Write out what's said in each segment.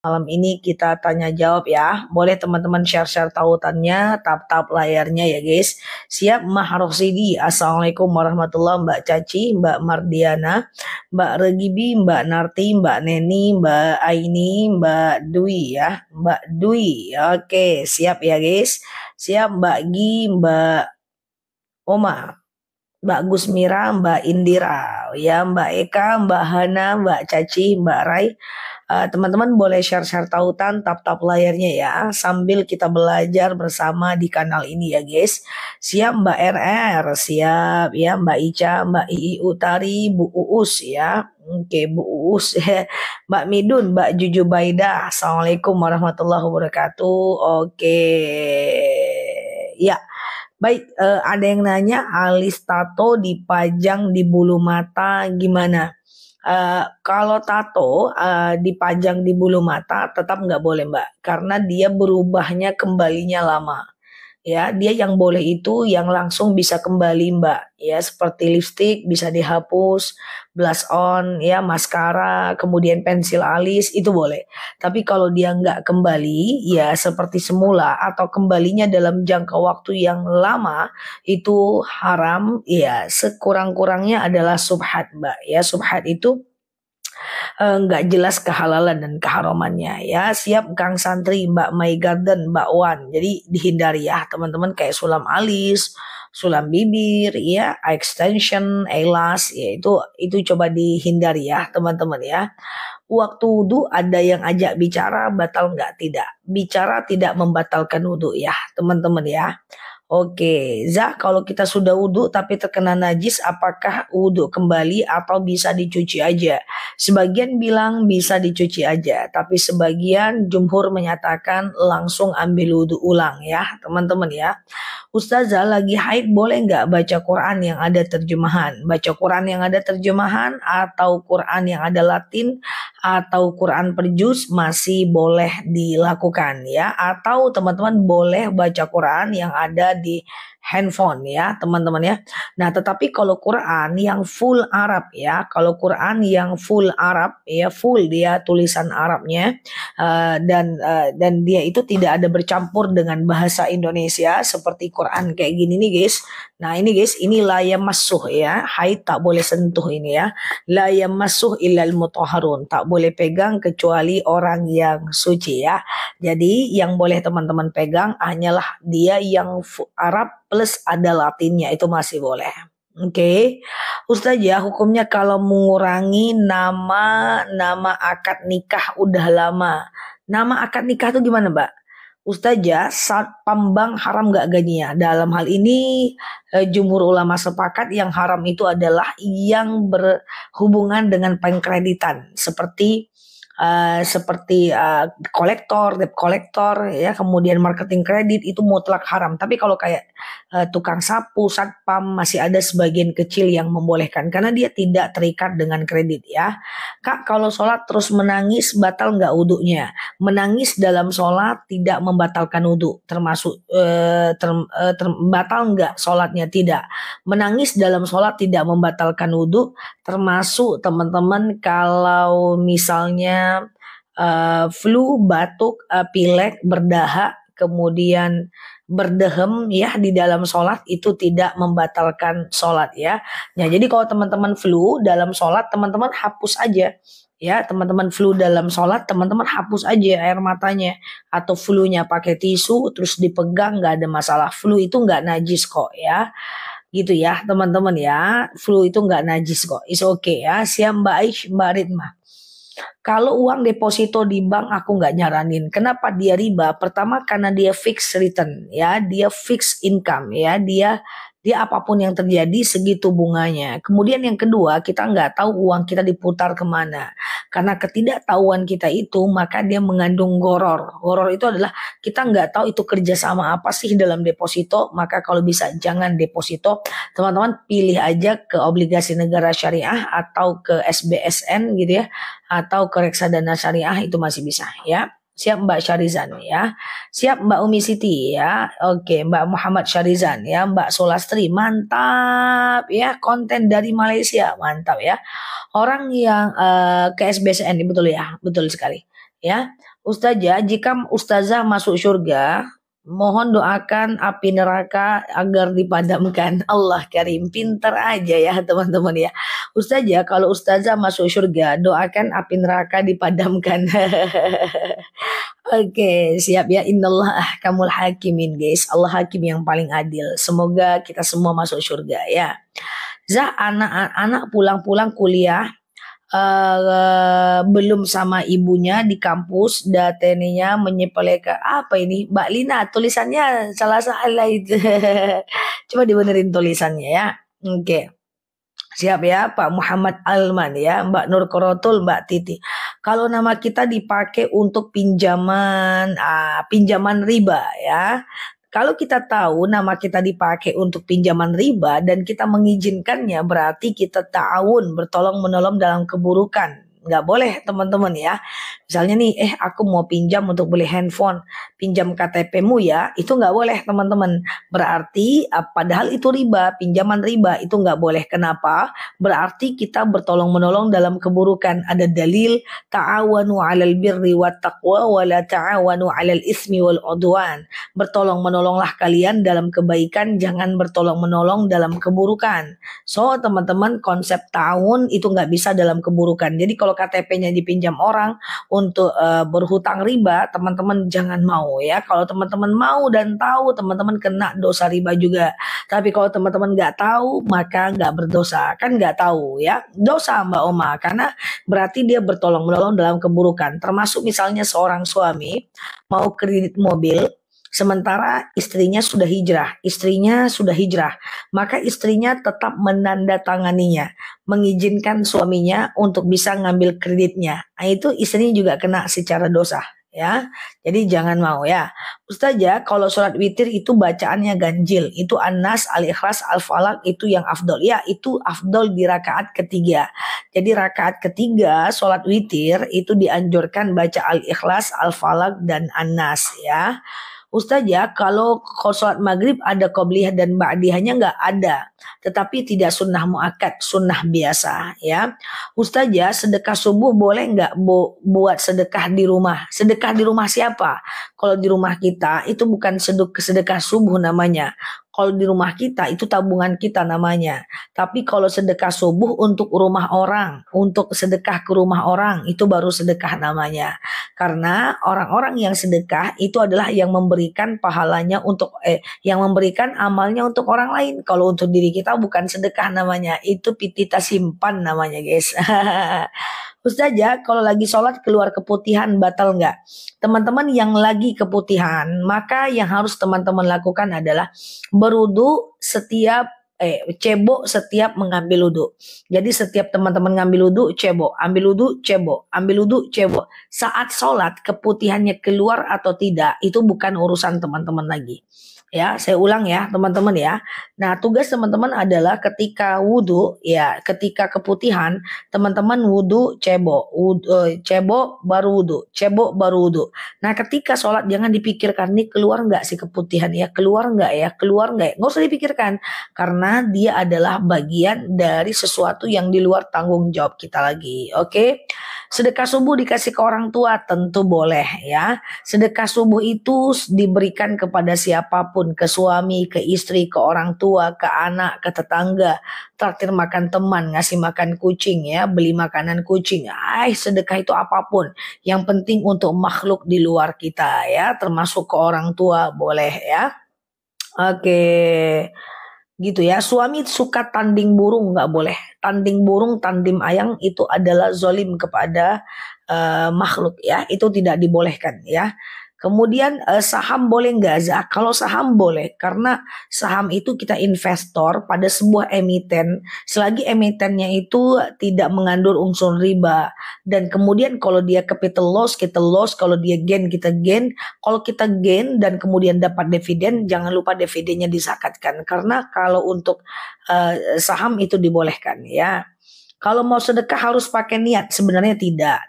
Malam ini kita tanya jawab ya. Boleh teman-teman share-share tautannya, tap-tap layarnya ya guys. Siap Mbak Rosidi. Assalamualaikum warahmatullahi, Mbak Caci, Mbak Mardiana, Mbak Regibi, Mbak Narti, Mbak Neni, Mbak Aini, Mbak Dwi ya. Mbak Dwi. Oke, siap ya guys. Siap Mbak Gi, Mbak Oma, Mbak Gusmira, Mbak Indira, ya Mbak Eka, Mbak Hana, Mbak Caci, Mbak Rai. Teman-teman boleh share-share tautan, tap-tap layarnya ya, sambil kita belajar bersama di kanal ini ya guys. Siap Mbak RR, siap ya Mbak Ica, Mbak Ii Utari, Bu Uus ya. Oke Bu Uus, Mbak Midun, Mbak Jujubaida. Assalamualaikum warahmatullahi wabarakatuh. Oke, ya. Baik, ada yang nanya alis tato dipajang di bulu mata gimana? Kalau tato dipajang di bulu mata tetap nggak boleh Mbak, karena dia berubahnya kembalinya lama. Ya, dia yang boleh itu yang langsung bisa kembali Mbak. Ya, seperti lipstick bisa dihapus, blush on, ya maskara, kemudian pensil alis itu boleh. Tapi kalau dia nggak kembali, ya seperti semula atau kembalinya dalam jangka waktu yang lama itu haram. Ya, sekurang-kurangnya adalah subhat Mbak. Ya, subhat itu nggak jelas kehalalan dan keharamannya ya. Siap Kang Santri, Mbak My Garden, Mbak Wan. Jadi dihindari ya teman-teman, kayak sulam alis, sulam bibir ya, extension, eyelas ya, itu coba dihindari ya teman-teman ya. Waktu wudhu ada yang ajak bicara, batal nggak? Tidak. Bicara tidak membatalkan wudhu ya teman-teman ya. Oke, Zah, kalau kita sudah wudhu tapi terkena najis, apakah wudhu kembali atau bisa dicuci aja? Sebagian bilang bisa dicuci aja, tapi sebagian jumhur menyatakan langsung ambil wudhu ulang ya, teman-teman ya. Ustazah lagi haid boleh nggak baca Quran yang ada terjemahan? Baca Quran yang ada terjemahan atau Quran yang ada Latin atau Quran per juz masih boleh dilakukan ya. Atau teman-teman boleh baca Quran yang ada di handphone ya teman-teman ya. Nah tetapi kalau Quran yang full Arab ya, kalau Quran yang full Arab ya, full dia tulisan Arabnya, dan dia itu tidak ada bercampur dengan bahasa Indonesia seperti Quran kayak gini nih guys. Nah ini guys, ini la yamassuh ya, haid tak boleh sentuh ini ya. La yamassuh illal mutahharun, tak boleh pegang kecuali orang yang suci ya. Jadi yang boleh teman-teman pegang hanyalah dia yang Arab plus ada Latinnya, itu masih boleh. Oke, Ustazah hukumnya kalau mengurangi nama akad nikah udah lama. Nama akad nikah itu gimana Mbak? Ustazah, satpam bank haram gak gajinya? Dalam hal ini jumhur ulama sepakat yang haram itu adalah yang berhubungan dengan pengkreditan seperti kolektor, debt kolektor ya, kemudian marketing kredit itu mutlak haram. Tapi kalau kayak tukang sapu, satpam masih ada sebagian kecil yang membolehkan karena dia tidak terikat dengan kredit ya. Kak, kalau sholat terus menangis batal nggak wudhunya? Menangis dalam sholat tidak membatalkan wudhu, termasuk batal nggak sholatnya? Tidak. Menangis dalam sholat tidak membatalkan wudhu, termasuk teman-teman kalau misalnya flu, batuk, pilek, berdahak, kemudian berdehem ya di dalam sholat itu tidak membatalkan sholat ya. Nah jadi kalau teman-teman flu dalam sholat teman-teman hapus aja. Ya teman-teman flu dalam sholat teman-teman hapus aja air matanya, atau flunya pakai tisu terus dipegang, nggak ada masalah. Flu itu nggak najis kok ya, gitu ya teman-teman ya. Flu itu nggak najis kok, is okay ya. Siap Mbak Aish, Mbak Ritma. Kalau uang deposito di bank aku nggak nyaranin. Kenapa dia riba? Pertama karena dia fixed return ya, dia fixed income ya, dia apapun yang terjadi segitu bunganya. Kemudian yang kedua, kita nggak tahu uang kita diputar kemana. Karena ketidaktahuan kita itu, maka dia mengandung goror. Goror itu adalah kita nggak tahu itu kerjasama apa sih dalam deposito. Maka kalau bisa jangan deposito. Teman-teman pilih aja ke obligasi negara syariah atau ke SBSN gitu ya, atau ke reksadana syariah, itu masih bisa ya. Siap Mbak Syarizan ya. Siap Mbak Umi Siti ya. Oke, Mbak Muhammad Syarizan ya. Mbak Solastri, mantap ya. Konten dari Malaysia, mantap ya. Orang yang ke SBSN, betul ya, betul sekali ya. Ustazah, jika ustazah masuk surga, mohon doakan api neraka agar dipadamkan. Allah Karim, pinter aja ya teman-teman ya. Ustazah, kalau ustazah masuk surga, doakan api neraka dipadamkan. Oke, siap ya. Innallah ahkamul hakimin, guys. Allah hakim yang paling adil. Semoga kita semua masuk surga ya. Zah, anak-anak pulang-pulang kuliah belum sama ibunya di kampus, datenya menyepelekan apa ini Mbak Lina, tulisannya salah itu. Coba dibenerin tulisannya ya. Oke. Siap ya Pak Muhammad Alman ya, Mbak Nur Korotul, Mbak Titi. Kalau nama kita dipakai untuk pinjaman riba ya. Kalau kita tahu nama kita dipakai untuk pinjaman riba dan kita mengizinkannya, berarti kita ta'awun, bertolong menolong dalam keburukan. Nggak boleh teman-teman ya. Misalnya nih, aku mau pinjam untuk beli handphone, pinjam KTP-mu ya, itu nggak boleh teman-teman. Berarti padahal itu riba, pinjaman riba itu nggak boleh. Kenapa? Berarti kita bertolong menolong dalam keburukan. Ada dalil ta'awanu 'alal birri wat taqwa wa la ta'awanu 'alal ismi wal 'udwan. Bertolong menolonglah kalian dalam kebaikan, jangan bertolong menolong dalam keburukan. So teman-teman, konsep ta'awun itu nggak bisa dalam keburukan. Jadi kalau KTP-nya dipinjam orang untuk berhutang riba, teman-teman jangan mau ya. Kalau teman-teman mau dan tahu, teman-teman kena dosa riba juga. Tapi kalau teman-teman nggak tahu, maka nggak berdosa. Kan nggak tahu ya, dosa Mbak Oma, karena berarti dia bertolong menolong dalam keburukan. Termasuk misalnya seorang suami mau kredit mobil, sementara istrinya sudah hijrah, maka istrinya tetap menandatanganinya, mengizinkan suaminya untuk bisa ngambil kreditnya. Nah, itu istrinya juga kena secara dosa ya. Jadi jangan mau ya. Ustazah, kalau sholat witir itu bacaannya ganjil, itu An-Nas, Al-Ikhlas, Al-Falaq itu yang afdol ya, itu afdol di rakaat ketiga. Jadi rakaat ketiga sholat witir itu dianjurkan baca Al-Ikhlas, Al-Falaq dan An-Nas ya. Ustazah, kalau sholat maghrib ada qobliyah dan ba'diyahnya nggak ada, tetapi tidak sunnah muakkad, sunnah biasa ya. Ustazah, sedekah subuh boleh nggak buat sedekah di rumah? Sedekah di rumah siapa? Kalau di rumah kita itu bukan sedekah subuh namanya. Kalau di rumah kita itu tabungan kita namanya. Tapi kalau sedekah subuh untuk rumah orang, untuk sedekah ke rumah orang, itu baru sedekah namanya. Karena orang-orang yang sedekah itu adalah yang memberikan pahalanya untuk yang memberikan amalnya untuk orang lain. Kalau untuk diri kita bukan sedekah namanya, itu pitita simpan namanya, guys. Ustazah, kalau lagi sholat keluar keputihan batal nggak? Teman-teman yang lagi keputihan, maka yang harus teman-teman lakukan adalah berwudu setiap cebok setiap mengambil wudu. Jadi setiap teman-teman ngambil wudu, cebok, ambil wudu, cebok, ambil wudu, cebok. Saat sholat keputihannya keluar atau tidak, itu bukan urusan teman-teman lagi. Ya, saya ulang ya teman-teman ya. Nah, tugas teman-teman adalah ketika wudu ya, ketika keputihan, teman-teman wudu cebok, cebok baru wudu, cebok baru wudu. Nah, ketika sholat jangan dipikirkan nih keluar nggak sih keputihan ya, keluar nggak ya, keluar nggak ya, nggak usah dipikirkan, karena dia adalah bagian dari sesuatu yang di luar tanggung jawab kita lagi. Oke? Sedekah subuh dikasih ke orang tua tentu boleh ya. Sedekah subuh itu diberikan kepada siapapun, ke suami, ke istri, ke orang tua, ke anak, ke tetangga, traktir makan teman, ngasih makan kucing ya, beli makanan kucing. Sedekah itu apapun. Yang penting untuk makhluk di luar kita ya, termasuk ke orang tua boleh ya. Oke. Gitu ya. Suami suka tanding burung nggak boleh. Tanding burung, tanding ayam itu adalah zolim kepada makhluk ya. Itu tidak dibolehkan ya. Kemudian saham boleh nggak, Zak? Kalau saham boleh, karena saham itu kita investor pada sebuah emiten, selagi emitennya itu tidak mengandung unsur riba. Dan kemudian kalau dia capital loss, kita loss, kalau dia gain, kita gain. Kalau kita gain dan kemudian dapat dividen, jangan lupa dividennya disakatkan. Karena kalau untuk saham itu dibolehkan ya. Kalau mau sedekah harus pakai niat, sebenarnya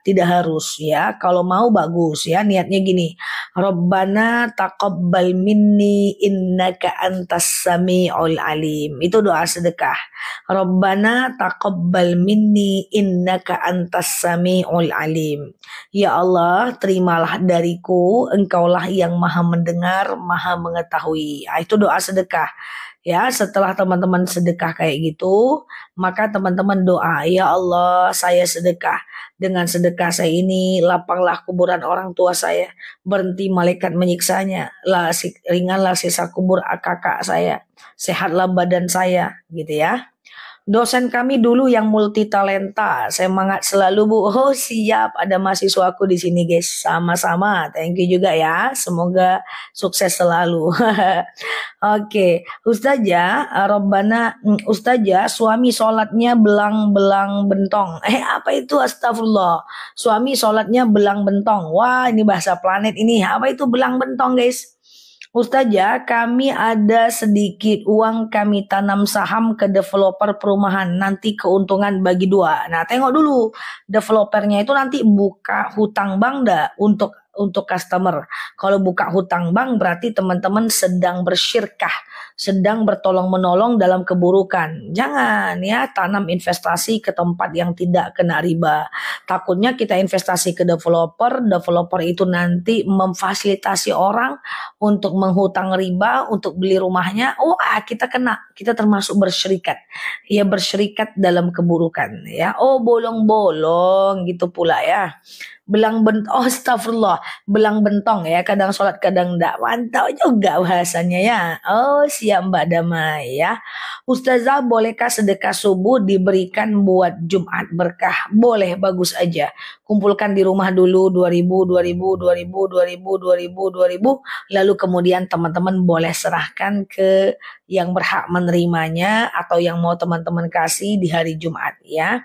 tidak harus ya. Kalau mau bagus ya, niatnya gini. Rabbana taqabbal minni innaka antas sami'ul alim. Itu doa sedekah. Rabbana taqabbal minni innaka antas sami'ul alim. Ya Allah, terimalah dariku, engkaulah yang maha mendengar, maha mengetahui. Itu doa sedekah. Ya, setelah teman-teman sedekah kayak gitu, maka teman-teman doa, ya Allah, saya sedekah. Dengan sedekah saya ini, lapanglah kuburan orang tua saya. Berhenti malaikat menyiksanya. Ringanlah sisa kubur kakak saya. Sehatlah badan saya, gitu ya. Dosen kami dulu yang multi talenta, semangat selalu Bu. Oh siap, ada mahasiswaku di sini guys. Sama-sama, thank you juga ya. Semoga sukses selalu. Oke, Ustazah, Robbana, Ustazah, suami sholatnya belang-belang bentong. Apa itu astagfirullah? Suami sholatnya belang bentong. Wah, ini bahasa planet ini. Apa itu belang bentong guys? Ustazah, kami ada sedikit uang, kami tanam saham ke developer perumahan, nanti keuntungan bagi dua. Nah, tengok dulu developernya itu nanti buka hutang bank dah untuk customer. Kalau buka hutang bank berarti teman-teman sedang bersyirkah, sedang bertolong menolong dalam keburukan. Jangan ya tanam investasi ke tempat yang tidak kena riba. Takutnya kita investasi ke developer itu nanti memfasilitasi orang untuk menghutang riba untuk beli rumahnya. Kita kena, kita termasuk bersyirikat. Ya bersyirikat dalam keburukan ya. Bolong-bolong gitu pula ya. Astagfirullah, belang bentong ya, kadang sholat kadang enggak. Mantap juga bahasanya ya. Siap Mbak Damai ya. Ustazah, bolehkah sedekah subuh diberikan buat Jumat berkah? Boleh, bagus aja. Kumpulkan di rumah dulu 2000, 2000, 2000, 2000, 2000, 2000, lalu kemudian teman-teman boleh serahkan ke yang berhak menerimanya atau yang mau teman-teman kasih di hari Jumat ya.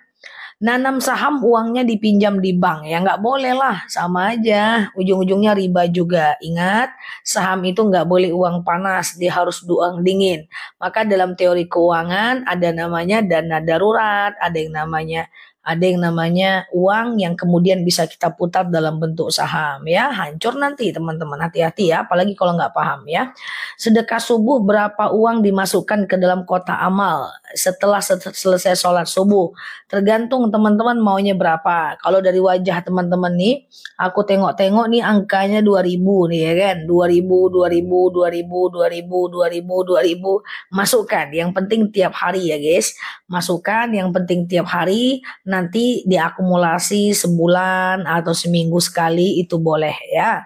Nanam saham uangnya dipinjam di bank ya nggak boleh lah, sama aja ujung-ujungnya riba juga. Ingat, saham itu nggak boleh uang panas, dia harus uang dingin. Maka dalam teori keuangan ada namanya dana darurat, ada yang namanya uang yang kemudian bisa kita putar dalam bentuk saham ya. Hancur nanti teman-teman, hati-hati ya, apalagi kalau nggak paham ya. Sedekah subuh berapa uang dimasukkan ke dalam kotak amal setelah selesai sholat subuh? Tergantung teman-teman maunya berapa. Kalau dari wajah teman-teman nih, aku tengok-tengok nih angkanya 2000 nih ya kan. 2000, 2000, 2000, 2000, 2000, 2000. Masukkan, yang penting tiap hari ya guys. Masukkan, yang penting tiap hari. Nanti diakumulasi sebulan atau seminggu sekali itu boleh ya.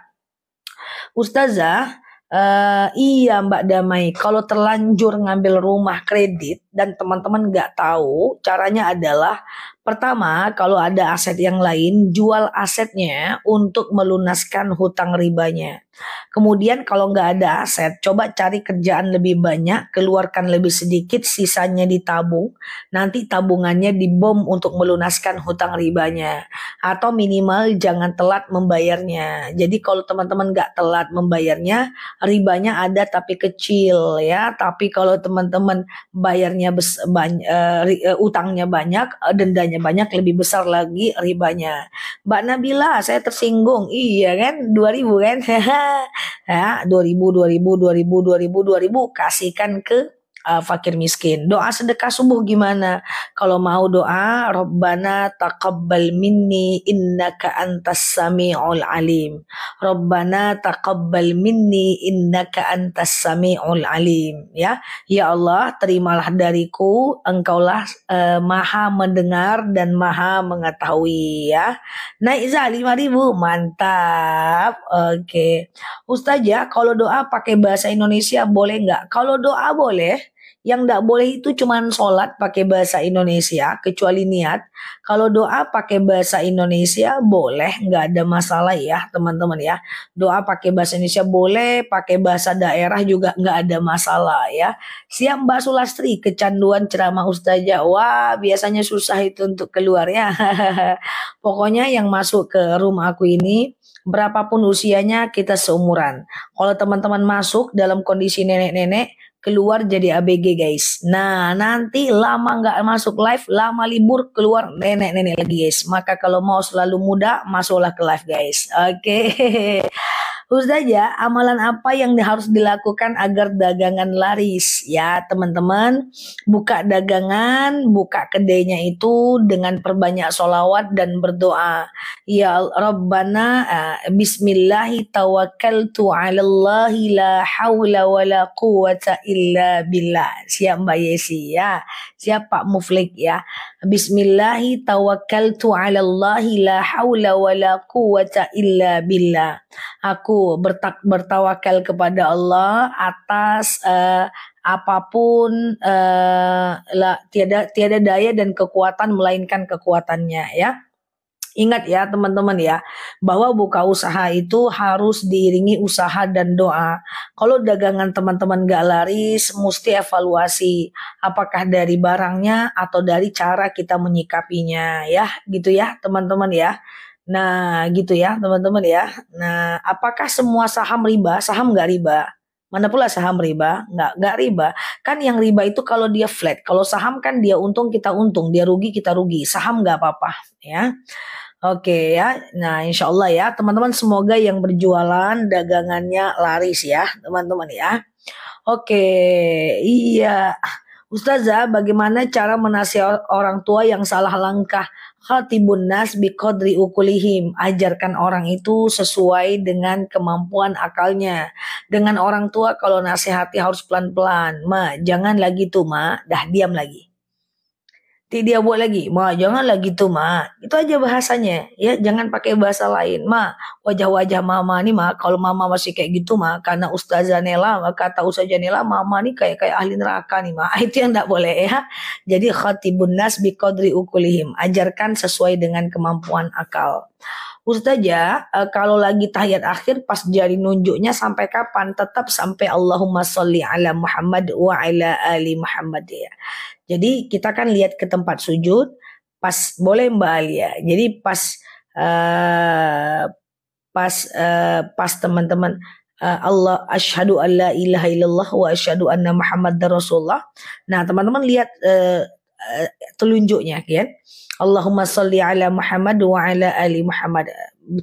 Ustazah, iya Mbak Damai, kalau terlanjur ngambil rumah kredit dan teman-teman nggak tahu, caranya adalah pertama, kalau ada aset yang lain, jual asetnya untuk melunaskan hutang ribanya. Kemudian kalau nggak ada aset, coba cari kerjaan lebih banyak, keluarkan lebih sedikit, sisanya ditabung. Nanti tabungannya dibom untuk melunaskan hutang ribanya. Atau minimal jangan telat membayarnya. Jadi kalau teman-teman nggak telat membayarnya, ribanya ada tapi kecil ya. Tapi kalau teman-teman bayarnya utangnya banyak, dendanya banyak, lebih besar lagi ribanya. Mbak Nabila, saya tersinggung. Iya kan, 2000 kan. Ya, 2000, 2000, 2000, 2000, 2000 kasihkan ke fakir miskin. Doa sedekah subuh gimana? Kalau mau doa, Rabbana taqabbal minni innaka antas sami'ul alim. Rabbana taqabbal minni innaka antas sami'ul alim. Ya Allah, terimalah dariku, engkaulah maha mendengar dan maha mengetahui ya. Naik Za 5000, mantap. Oke. Ustazah, kalau doa pakai bahasa Indonesia boleh nggak? Kalau doa boleh. Yang tidak boleh itu cuma sholat pakai bahasa Indonesia, kecuali niat. Kalau doa pakai bahasa Indonesia boleh, nggak ada masalah ya teman-teman ya. Doa pakai bahasa Indonesia boleh, pakai bahasa daerah juga nggak ada masalah ya. Siap Mbak Sulastri, kecanduan ceramah Ustazah. Wah, biasanya susah itu untuk keluar ya. Pokoknya yang masuk ke rumah aku ini, berapapun usianya kita seumuran. Kalau teman-teman masuk dalam kondisi nenek-nenek, keluar jadi ABG guys. Nah nanti lama nggak masuk live, lama libur keluar nenek-nenek lagi guys. Maka kalau mau selalu muda, masuklah ke live guys. Oke. Ustazah, amalan apa yang harus dilakukan agar dagangan laris? Ya, teman-teman, buka dagangan, buka kedainya itu dengan perbanyak solawat dan berdoa. Ya Rabbana, Bismillahi tawakkaltu ala Allahi la hawla wa la quwata illa billah. Siap Mbak Yesi ya, siap Pak Muflik ya. Bismillahi tawakkaltu ala Allahi la hawla wa la quwata illa billah. Aku bertawakal kepada Allah atas apapun, tiada daya dan kekuatan melainkan kekuatannya ya. Ingat ya teman-teman ya, bahwa buka usaha itu harus diiringi usaha dan doa. Kalau dagangan teman-teman gak laris, mesti evaluasi apakah dari barangnya atau dari cara kita menyikapinya ya, gitu ya teman-teman ya. Nah gitu ya teman-teman ya. Nah apakah semua saham riba? Saham gak riba. Mana pula saham riba? Nggak riba. Kan yang riba itu kalau dia flat. Kalau saham kan dia untung kita untung, dia rugi kita rugi. Saham nggak apa-apa ya. Oke ya, nah insya Allah ya teman-teman, semoga yang berjualan dagangannya laris ya teman-teman ya. Oke, iya. Ustazah, bagaimana cara menasihati orang tua yang salah langkah? Khatibun nas biqadri ukulihim. Ajarkan orang itu sesuai dengan kemampuan akalnya. Dengan orang tua kalau nasihati harus pelan-pelan. Ma, jangan lagi tuh ma, dah diam lagi. Dia buat lagi, ma janganlah gitu ma, itu aja bahasanya ya, jangan pakai bahasa lain. Ma, wajah-wajah mama nih ma, kalau mama masih kayak gitu ma, karena Ustazah Nela, kata Ustazah Nela, mama nih kayak ahli neraka nih ma. Itu yang tidak boleh ya. Jadi khatibun nas biqadri ukulihim, ajarkan sesuai dengan kemampuan akal. Ustazah, kalau lagi tahiyat akhir pas jari nunjuknya sampai kapan? Tetap sampai Allahumma sholli ala Muhammad wa ala ali Muhammad ya. Jadi kita kan lihat ke tempat sujud, pas boleh Mbak Alia. Jadi pas teman-teman Allah asyhadu alla ilaha illallah wa asyhadu anna Muhammadar Rasulullah. Nah, teman-teman lihat telunjuknya kan. Allahumma sholli ala Muhammad wa ala ali Muhammad.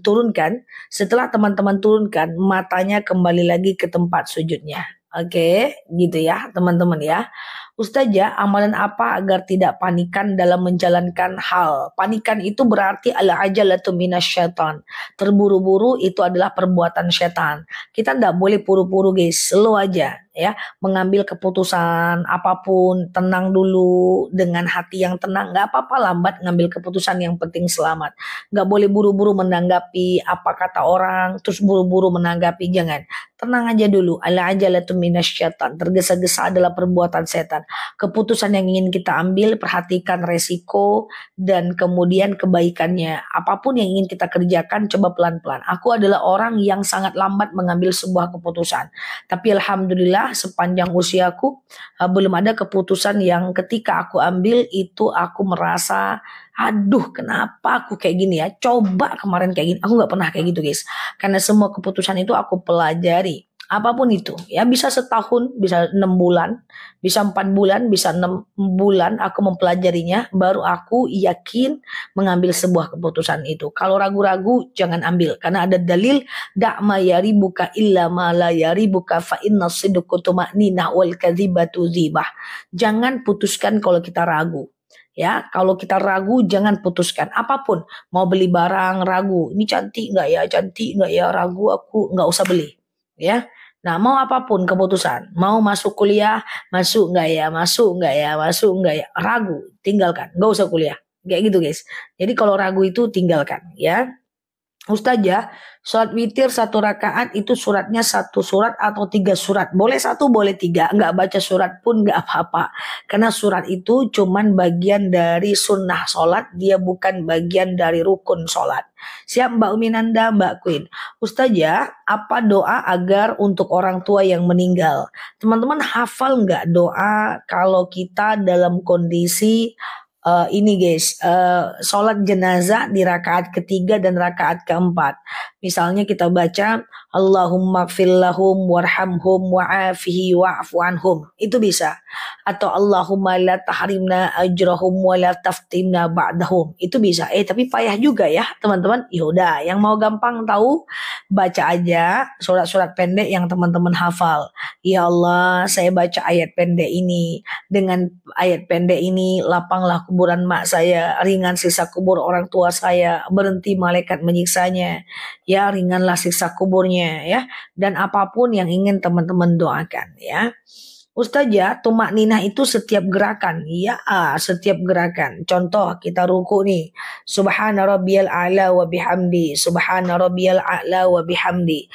Turunkan, setelah teman-teman turunkan, matanya kembali lagi ke tempat sujudnya. Oke, gitu ya teman-teman ya. Ustazah, amalan apa agar tidak panikan dalam menjalankan hal? Panikan itu berarti al-ajalatu minasyaitan. Terburu-buru itu adalah perbuatan setan. Kita tidak boleh puru-puru guys, slow aja ya, mengambil keputusan apapun, tenang dulu dengan hati yang tenang. Nggak apa-apa lambat ngambil keputusan, yang penting selamat. Nggak boleh buru-buru menanggapi apa kata orang, terus buru-buru menanggapi, jangan. Tenang aja dulu. Al-ajalatu minasyaitan. Tergesa-gesa adalah perbuatan setan. Keputusan yang ingin kita ambil, perhatikan resiko dan kemudian kebaikannya. Apapun yang ingin kita kerjakan, coba pelan-pelan. Aku adalah orang yang sangat lambat mengambil sebuah keputusan. Tapi alhamdulillah sepanjang usiaku belum ada keputusan yang ketika aku ambil itu aku merasa aduh kenapa aku kayak gini ya, coba kemarin kayak gini. Aku gak pernah kayak gitu guys, karena semua keputusan itu aku pelajari. Apapun itu ya, bisa setahun, bisa 6 bulan, bisa 4 bulan, bisa 6 bulan aku mempelajarinya, baru aku yakin mengambil sebuah keputusan itu. Kalau ragu-ragu jangan ambil, karena ada dalil da'ma yaribuka illa ma la yaribuka fa inna sidqu tuma'ninah wal kadzibatu dzibah. Jangan putuskan kalau kita ragu. Ya, kalau kita ragu jangan putuskan apapun. Mau beli barang ragu, ini cantik nggak ya, cantik nggak ya, ragu aku nggak usah beli. Ya, nah mau apapun keputusan, mau masuk kuliah, masuk nggak ya, masuk nggak ya, masuk nggak ya, ragu, tinggalkan, nggak usah kuliah. Kayak gitu guys. Jadi kalau ragu itu tinggalkan ya. Ustazah, sholat witir 1 rakaat itu suratnya 1 surat atau 3 surat? Boleh 1, boleh 3. Nggak baca surat pun nggak apa-apa. Karena surat itu cuman bagian dari sunnah sholat, dia bukan bagian dari rukun sholat. Siap Mbak Uminanda, Mbak Queen. Ustazah, apa doa agar untuk orang tua yang meninggal? Teman-teman hafal nggak doa kalau kita dalam kondisi ini guys, sholat jenazah di rakaat ketiga dan rakaat keempat. Misalnya kita baca Allahumma gfir lahum warhamhum wa'afihi wa'fu anhum. Itu bisa. Atau Allahumma la tahrimna ajrahum wa la taftimna ba'dahum. Itu bisa. Tapi payah juga ya teman-teman. Yaudah, yang mau gampang tahu baca aja surat-surat pendek yang teman-teman hafal. Ya Allah, saya baca ayat pendek ini. Dengan ayat pendek ini lapanglah kuburan mak saya, ringan siksa kubur orang tua saya, berhenti malaikat menyiksanya, ya ringanlah siksa kuburnya ya, dan apapun yang ingin teman-teman doakan ya. Ustazah, tumak ninah itu setiap gerakan. Ya, setiap gerakan. Contoh, kita ruku nih. Subhana rabbiyal a'la wa bihamdi. Subhana rabbiyal a'la wa bihamdi.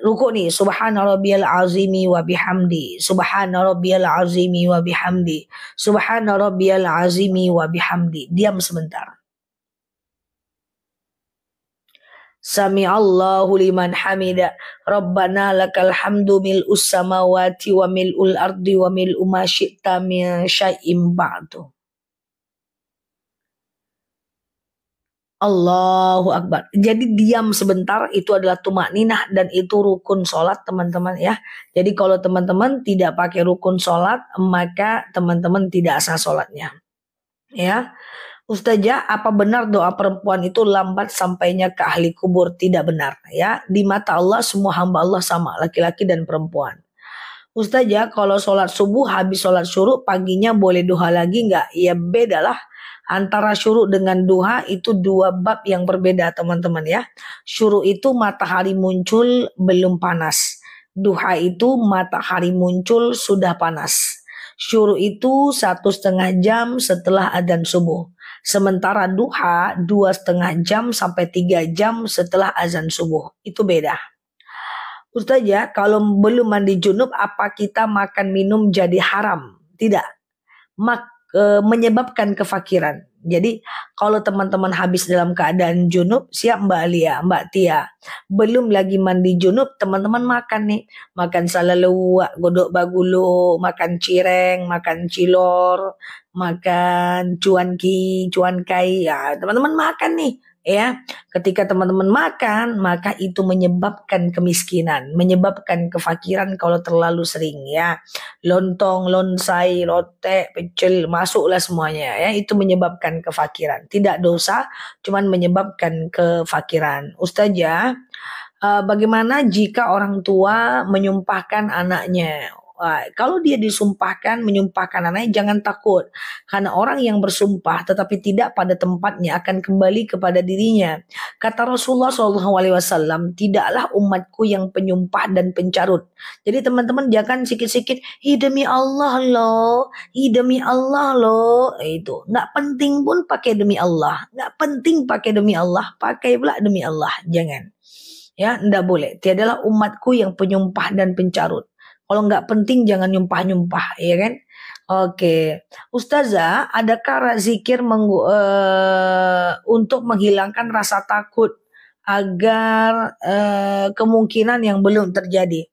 Ruku nih. Subhana rabbiyal azimi wa bihamdi. Subhana rabbiyal azimi wa bihamdi. Subhana rabbiyal azimi wa bihamdi. Diam sebentar. Sami Allahu liman hamida. Rabbana lakal hamdu mil'us samawati wa mil'ul ardi wa mil'u ma syi'ta min syai'im ba'du. Allahu Akbar. Jadi diam sebentar itu adalah tumak ninah dan itu rukun sholat teman-teman ya. Jadi kalau teman-teman tidak pakai rukun sholat maka teman-teman tidak sah sholatnya. Ya. Ustazah, apa benar doa perempuan itu lambat sampainya ke ahli kubur? Tidak benar ya. Di mata Allah semua hamba Allah sama, laki-laki dan perempuan. Ustazah, kalau sholat subuh habis sholat syuruk paginya boleh duha lagi nggak? Ya bedalah. Antara syuruk dengan duha itu dua bab yang berbeda teman-teman ya. Syuruk itu matahari muncul belum panas. Duha itu matahari muncul sudah panas. Syuruk itu 1,5 jam setelah adzan subuh. Sementara duha 2,5 jam sampai 3 jam setelah azan subuh. Itu beda. Ustazah, kalau belum mandi junub apa kita makan minum jadi haram? Tidak. Menyebabkan kefakiran. Jadi kalau teman-teman habis dalam keadaan junub, siap Mbak Lia, Mbak Tia. Belum lagi mandi junub, teman-teman makan nih. Makan salaluwa, godok bagulu, makan cireng, makan cilor, makan cuan kai. Ya, teman-teman makan nih. Ya, ketika teman-teman makan, maka itu menyebabkan kemiskinan, menyebabkan kefakiran kalau terlalu sering ya. Lontong, lonsai, rote, pecel, masuklah semuanya ya. Itu menyebabkan kefakiran. Tidak dosa, cuman menyebabkan kefakiran. Ustazah, bagaimana jika orang tua menyumpahkan anaknya? Kalau dia menyumpahkan anaknya, jangan takut. Karena orang yang bersumpah tetapi tidak pada tempatnya akan kembali kepada dirinya. Kata Rasulullah SAW, tidaklah umatku yang penyumpah dan pencarut. Jadi teman-teman jangan sikit-sikit, demi Allah loh, demi Allah loh. Itu nggak penting pun pakai demi Allah. Nggak penting pakai demi Allah, pakai pula demi Allah. Jangan. Ya, nggak boleh. Tiadalah umatku yang penyumpah dan pencarut. Kalau nggak penting jangan nyumpah-nyumpah, ya kan? Oke, Ustazah, adakah zikir untuk menghilangkan rasa takut agar kemungkinan yang belum terjadi?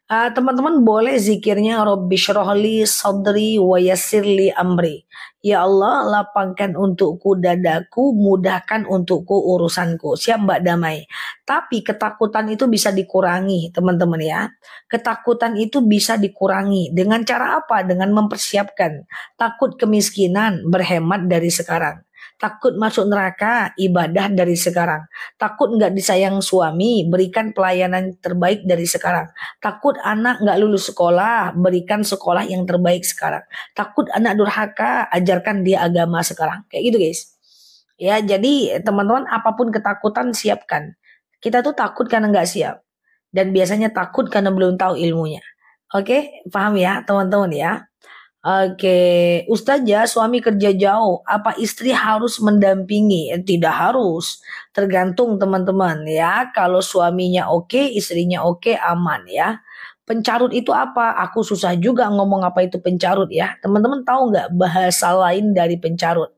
Teman-teman boleh zikirnya Rabbi syrahli sadri wa yassirli amri. Ya Allah, lapangkan untukku dadaku, mudahkan untukku urusanku. Siap Mbak Damai. Tapi ketakutan itu bisa dikurangi, teman-teman ya. Ketakutan itu bisa dikurangi. Dengan cara apa? Dengan mempersiapkan. Takut kemiskinan, berhemat dari sekarang. Takut masuk neraka, ibadah dari sekarang. Takut nggak disayang suami, berikan pelayanan terbaik dari sekarang. Takut anak nggak lulus sekolah, berikan sekolah yang terbaik sekarang. Takut anak durhaka, ajarkan dia agama sekarang. Kayak gitu guys. Ya, jadi teman-teman apapun ketakutan siapkan. Kita tuh takut karena nggak siap. Dan biasanya takut karena belum tahu ilmunya. Oke, paham ya teman-teman ya? Oke, Ustazah, suami kerja jauh, apa istri harus mendampingi? Tidak harus, tergantung teman-teman ya. Kalau suaminya oke, istrinya oke, aman ya. Pencarut itu apa? Aku susah juga ngomong apa itu pencarut ya. Teman-teman tahu nggak bahasa lain dari pencarut?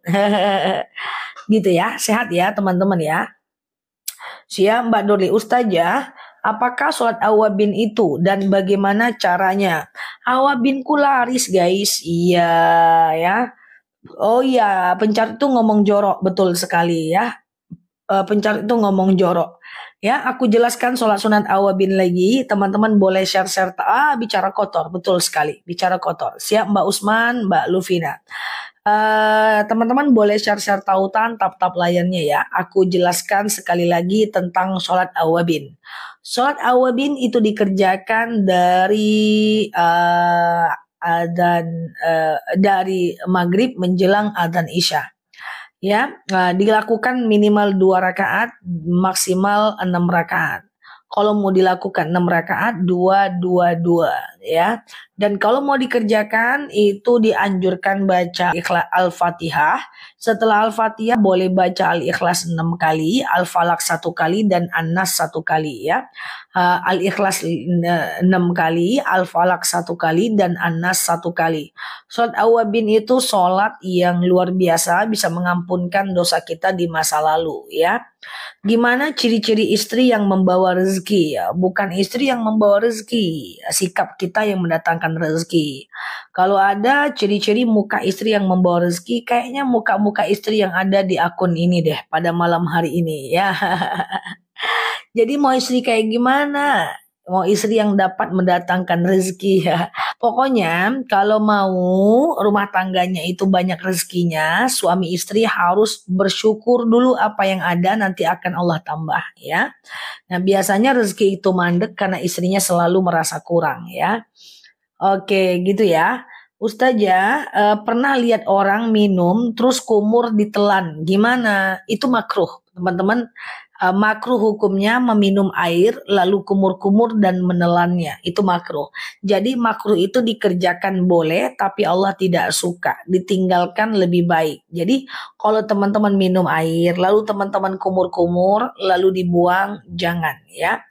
Gitu ya, sehat ya teman-teman ya. Siap Mbak Dorli. Ustazah, apakah sholat awabin itu dan bagaimana caranya? Awabinku laris guys. Iya ya. Oh iya, pencar itu ngomong jorok, betul sekali ya. Pencar itu ngomong jorok. Ya, aku jelaskan sholat sunat awabin lagi. Teman-teman boleh share-share. Bicara kotor, betul sekali. Bicara kotor. Siap Mbak Usman, Mbak Lufina. Teman-teman boleh share-share tautan, tap-tap layarnya ya. Aku jelaskan sekali lagi tentang sholat awabin. Sholat awabin itu dikerjakan dari dari maghrib menjelang adzan isya. Ya, dilakukan minimal 2 rakaat, maksimal 6 rakaat. Kalau mau dilakukan 6 rakaat, 2, 2, 2, ya. Dan kalau mau dikerjakan, itu dianjurkan baca Al-Fatihah. Setelah Al-Fatihah, boleh baca Al-Ikhlas 6 kali, Al-Falaq 1 kali, dan An-Nas 1 kali, ya. Al-Ikhlas 6 kali, Al-Falaq 1 kali, dan An-Nas 1 kali. Sholat awabin itu sholat yang luar biasa, bisa mengampunkan dosa kita di masa lalu, ya. Gimana ciri-ciri istri yang membawa rezeki, ya? Bukan istri yang membawa rezeki, sikap kita yang mendatangkan rezeki. Kalau ada ciri-ciri muka istri yang membawa rezeki, kayaknya muka-muka istri yang ada di akun ini deh pada malam hari ini, ya. Jadi mau istri kayak gimana? Mau istri yang dapat mendatangkan rezeki, ya. Pokoknya kalau mau rumah tangganya itu banyak rezekinya, suami istri harus bersyukur dulu apa yang ada, nanti akan Allah tambah, ya. Nah, biasanya rezeki itu mandek karena istrinya selalu merasa kurang, ya. Oke, gitu ya. Ustazah, pernah lihat orang minum terus kumur ditelan. Gimana? Itu makruh, teman-teman. Makruh hukumnya meminum air lalu kumur-kumur dan menelannya. Itu makruh. Jadi makruh itu dikerjakan boleh, tapi Allah tidak suka. Ditinggalkan lebih baik. Jadi kalau teman-teman minum air lalu teman-teman kumur-kumur lalu dibuang, jangan ya.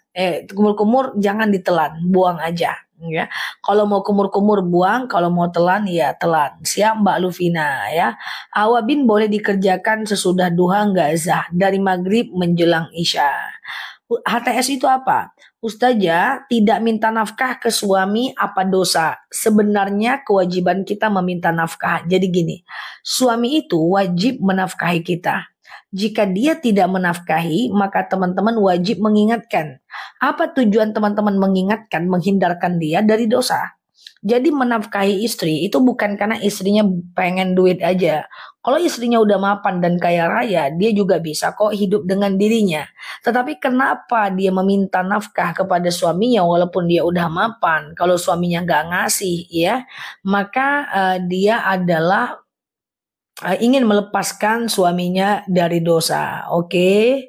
Kumur-kumur jangan ditelan, buang aja. Ya, kalau mau kumur-kumur buang, kalau mau telan ya telan. Siap Mbak Lufina ya. Awabin boleh dikerjakan sesudah duha gazah dari maghrib menjelang isya. HTS itu apa? Ustazah, tidak minta nafkah ke suami apa dosa? Sebenarnya kewajiban kita meminta nafkah. Jadi gini, suami itu wajib menafkahi kita. Jika dia tidak menafkahi, maka teman-teman wajib mengingatkan. Apa tujuan teman-teman mengingatkan, menghindarkan dia dari dosa? Jadi menafkahi istri itu bukan karena istrinya pengen duit aja. Kalau istrinya udah mapan dan kaya raya, dia juga bisa kok hidup dengan dirinya. Tetapi kenapa dia meminta nafkah kepada suaminya walaupun dia udah mapan? Kalau suaminya nggak ngasih, ya, maka dia adalah ingin melepaskan suaminya dari dosa. Oke.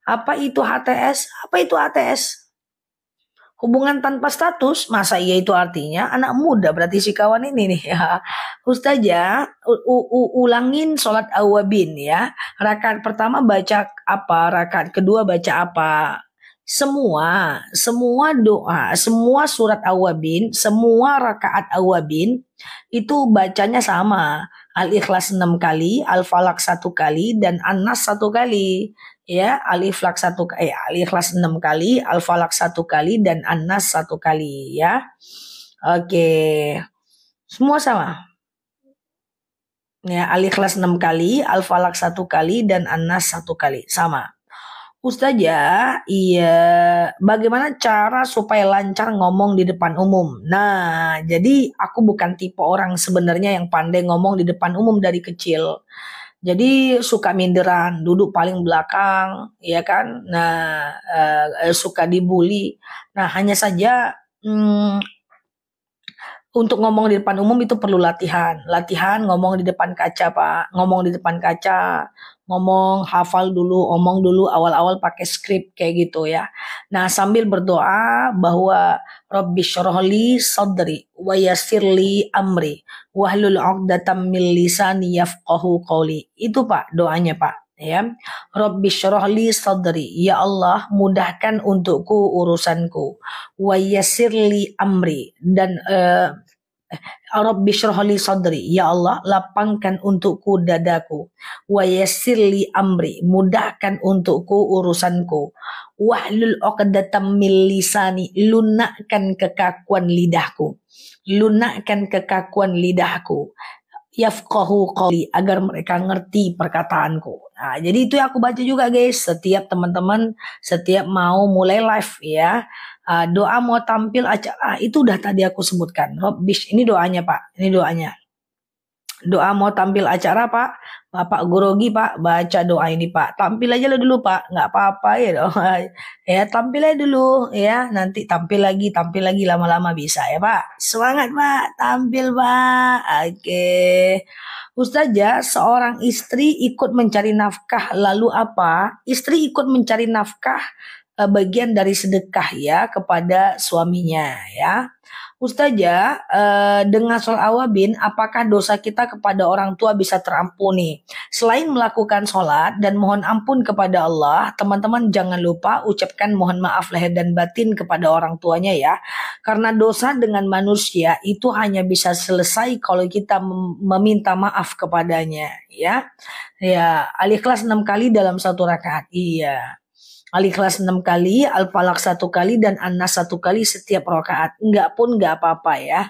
Apa itu HTS? Apa itu HTS? Hubungan tanpa status, masa iya itu artinya anak muda berarti si kawan ini nih ya. Ustazah, ulangin sholat awabin ya. Rakaat pertama baca apa, rakaat kedua baca apa. Semua doa, semua surat awabin, semua rakaat awabin itu bacanya sama. Al-Ikhlas 6 kali, Al-Falaq 1 kali, dan An-Nas 1 kali. Ya, Al-Ikhlas 6 kali, Al-Falaq 1 kali, dan An-Nas 1 kali ya. Oke. Semua sama. Ya, Al-Ikhlas 6 kali, Al-Falaq 1 kali, dan An-Nas 1 kali. Sama. Ustazah, iya, bagaimana cara supaya lancar ngomong di depan umum? Nah, jadi aku bukan tipe orang sebenarnya yang pandai ngomong di depan umum dari kecil. Jadi suka minderan, duduk paling belakang, ya kan? Nah, suka dibully. Nah, hanya saja untuk ngomong di depan umum itu perlu latihan. Latihan ngomong di depan kaca, Pak. Ngomong di depan kaca, ngomong hafal dulu, ngomong dulu awal-awal pakai skrip kayak gitu ya. Nah, sambil berdoa bahwa Rabbi syrohli sadri wa yassirli amri wahlul 'uqdatam min lisani yafqahu qawli. Itu Pak doanya Pak. Ya, Rabbi syrohli sadri, ya Allah mudahkan untukku urusanku, wa yassirli amri, dan Rabbi syrahli sadri, ya Allah lapangkan untukku dadaku, wa yassirli amri, mudahkan untukku urusanku, wahlul 'uqdatam min lisani, lunakkan kekakuan lidahku, lunakkan kekakuan lidahku. yafqahu qawli, agar mereka ngerti perkataanku. Nah, jadi itu yang aku baca juga guys, setiap teman-teman setiap mau mulai live ya. Doa mau tampil acara itu udah tadi aku sebutkan. Robbish, ini doanya Pak, ini doanya. Doa mau tampil acara Pak, Bapak Grogi Pak, baca doa ini Pak. Tampil aja dulu Pak, nggak apa-apa ya doa. Ya tampil aja dulu ya, nanti tampil lagi lama-lama bisa ya Pak. Semangat Pak, tampil Pak. Oke. Ustazah, seorang istri ikut mencari nafkah lalu apa? Istri ikut mencari nafkah bagian dari sedekah ya kepada suaminya ya. Ustazah, dengan sholat awabin, apakah dosa kita kepada orang tua bisa terampuni? Selain melakukan sholat dan mohon ampun kepada Allah, teman-teman jangan lupa ucapkan mohon maaf lahir dan batin kepada orang tuanya ya. Karena dosa dengan manusia itu hanya bisa selesai kalau kita meminta maaf kepadanya ya. Ya, Al-Ikhlas 6 kali dalam satu rakaat. Iya. Al-Ikhlas 6 kali, Al-Falaq 1 kali, dan An-Nas 1 kali setiap rakaat. Enggak pun enggak apa-apa ya.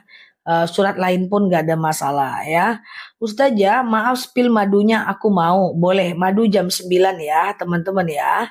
Surat lain pun enggak ada masalah ya. Ustazah, maaf spill madunya aku mau. Boleh, madu jam 9 ya teman-teman ya.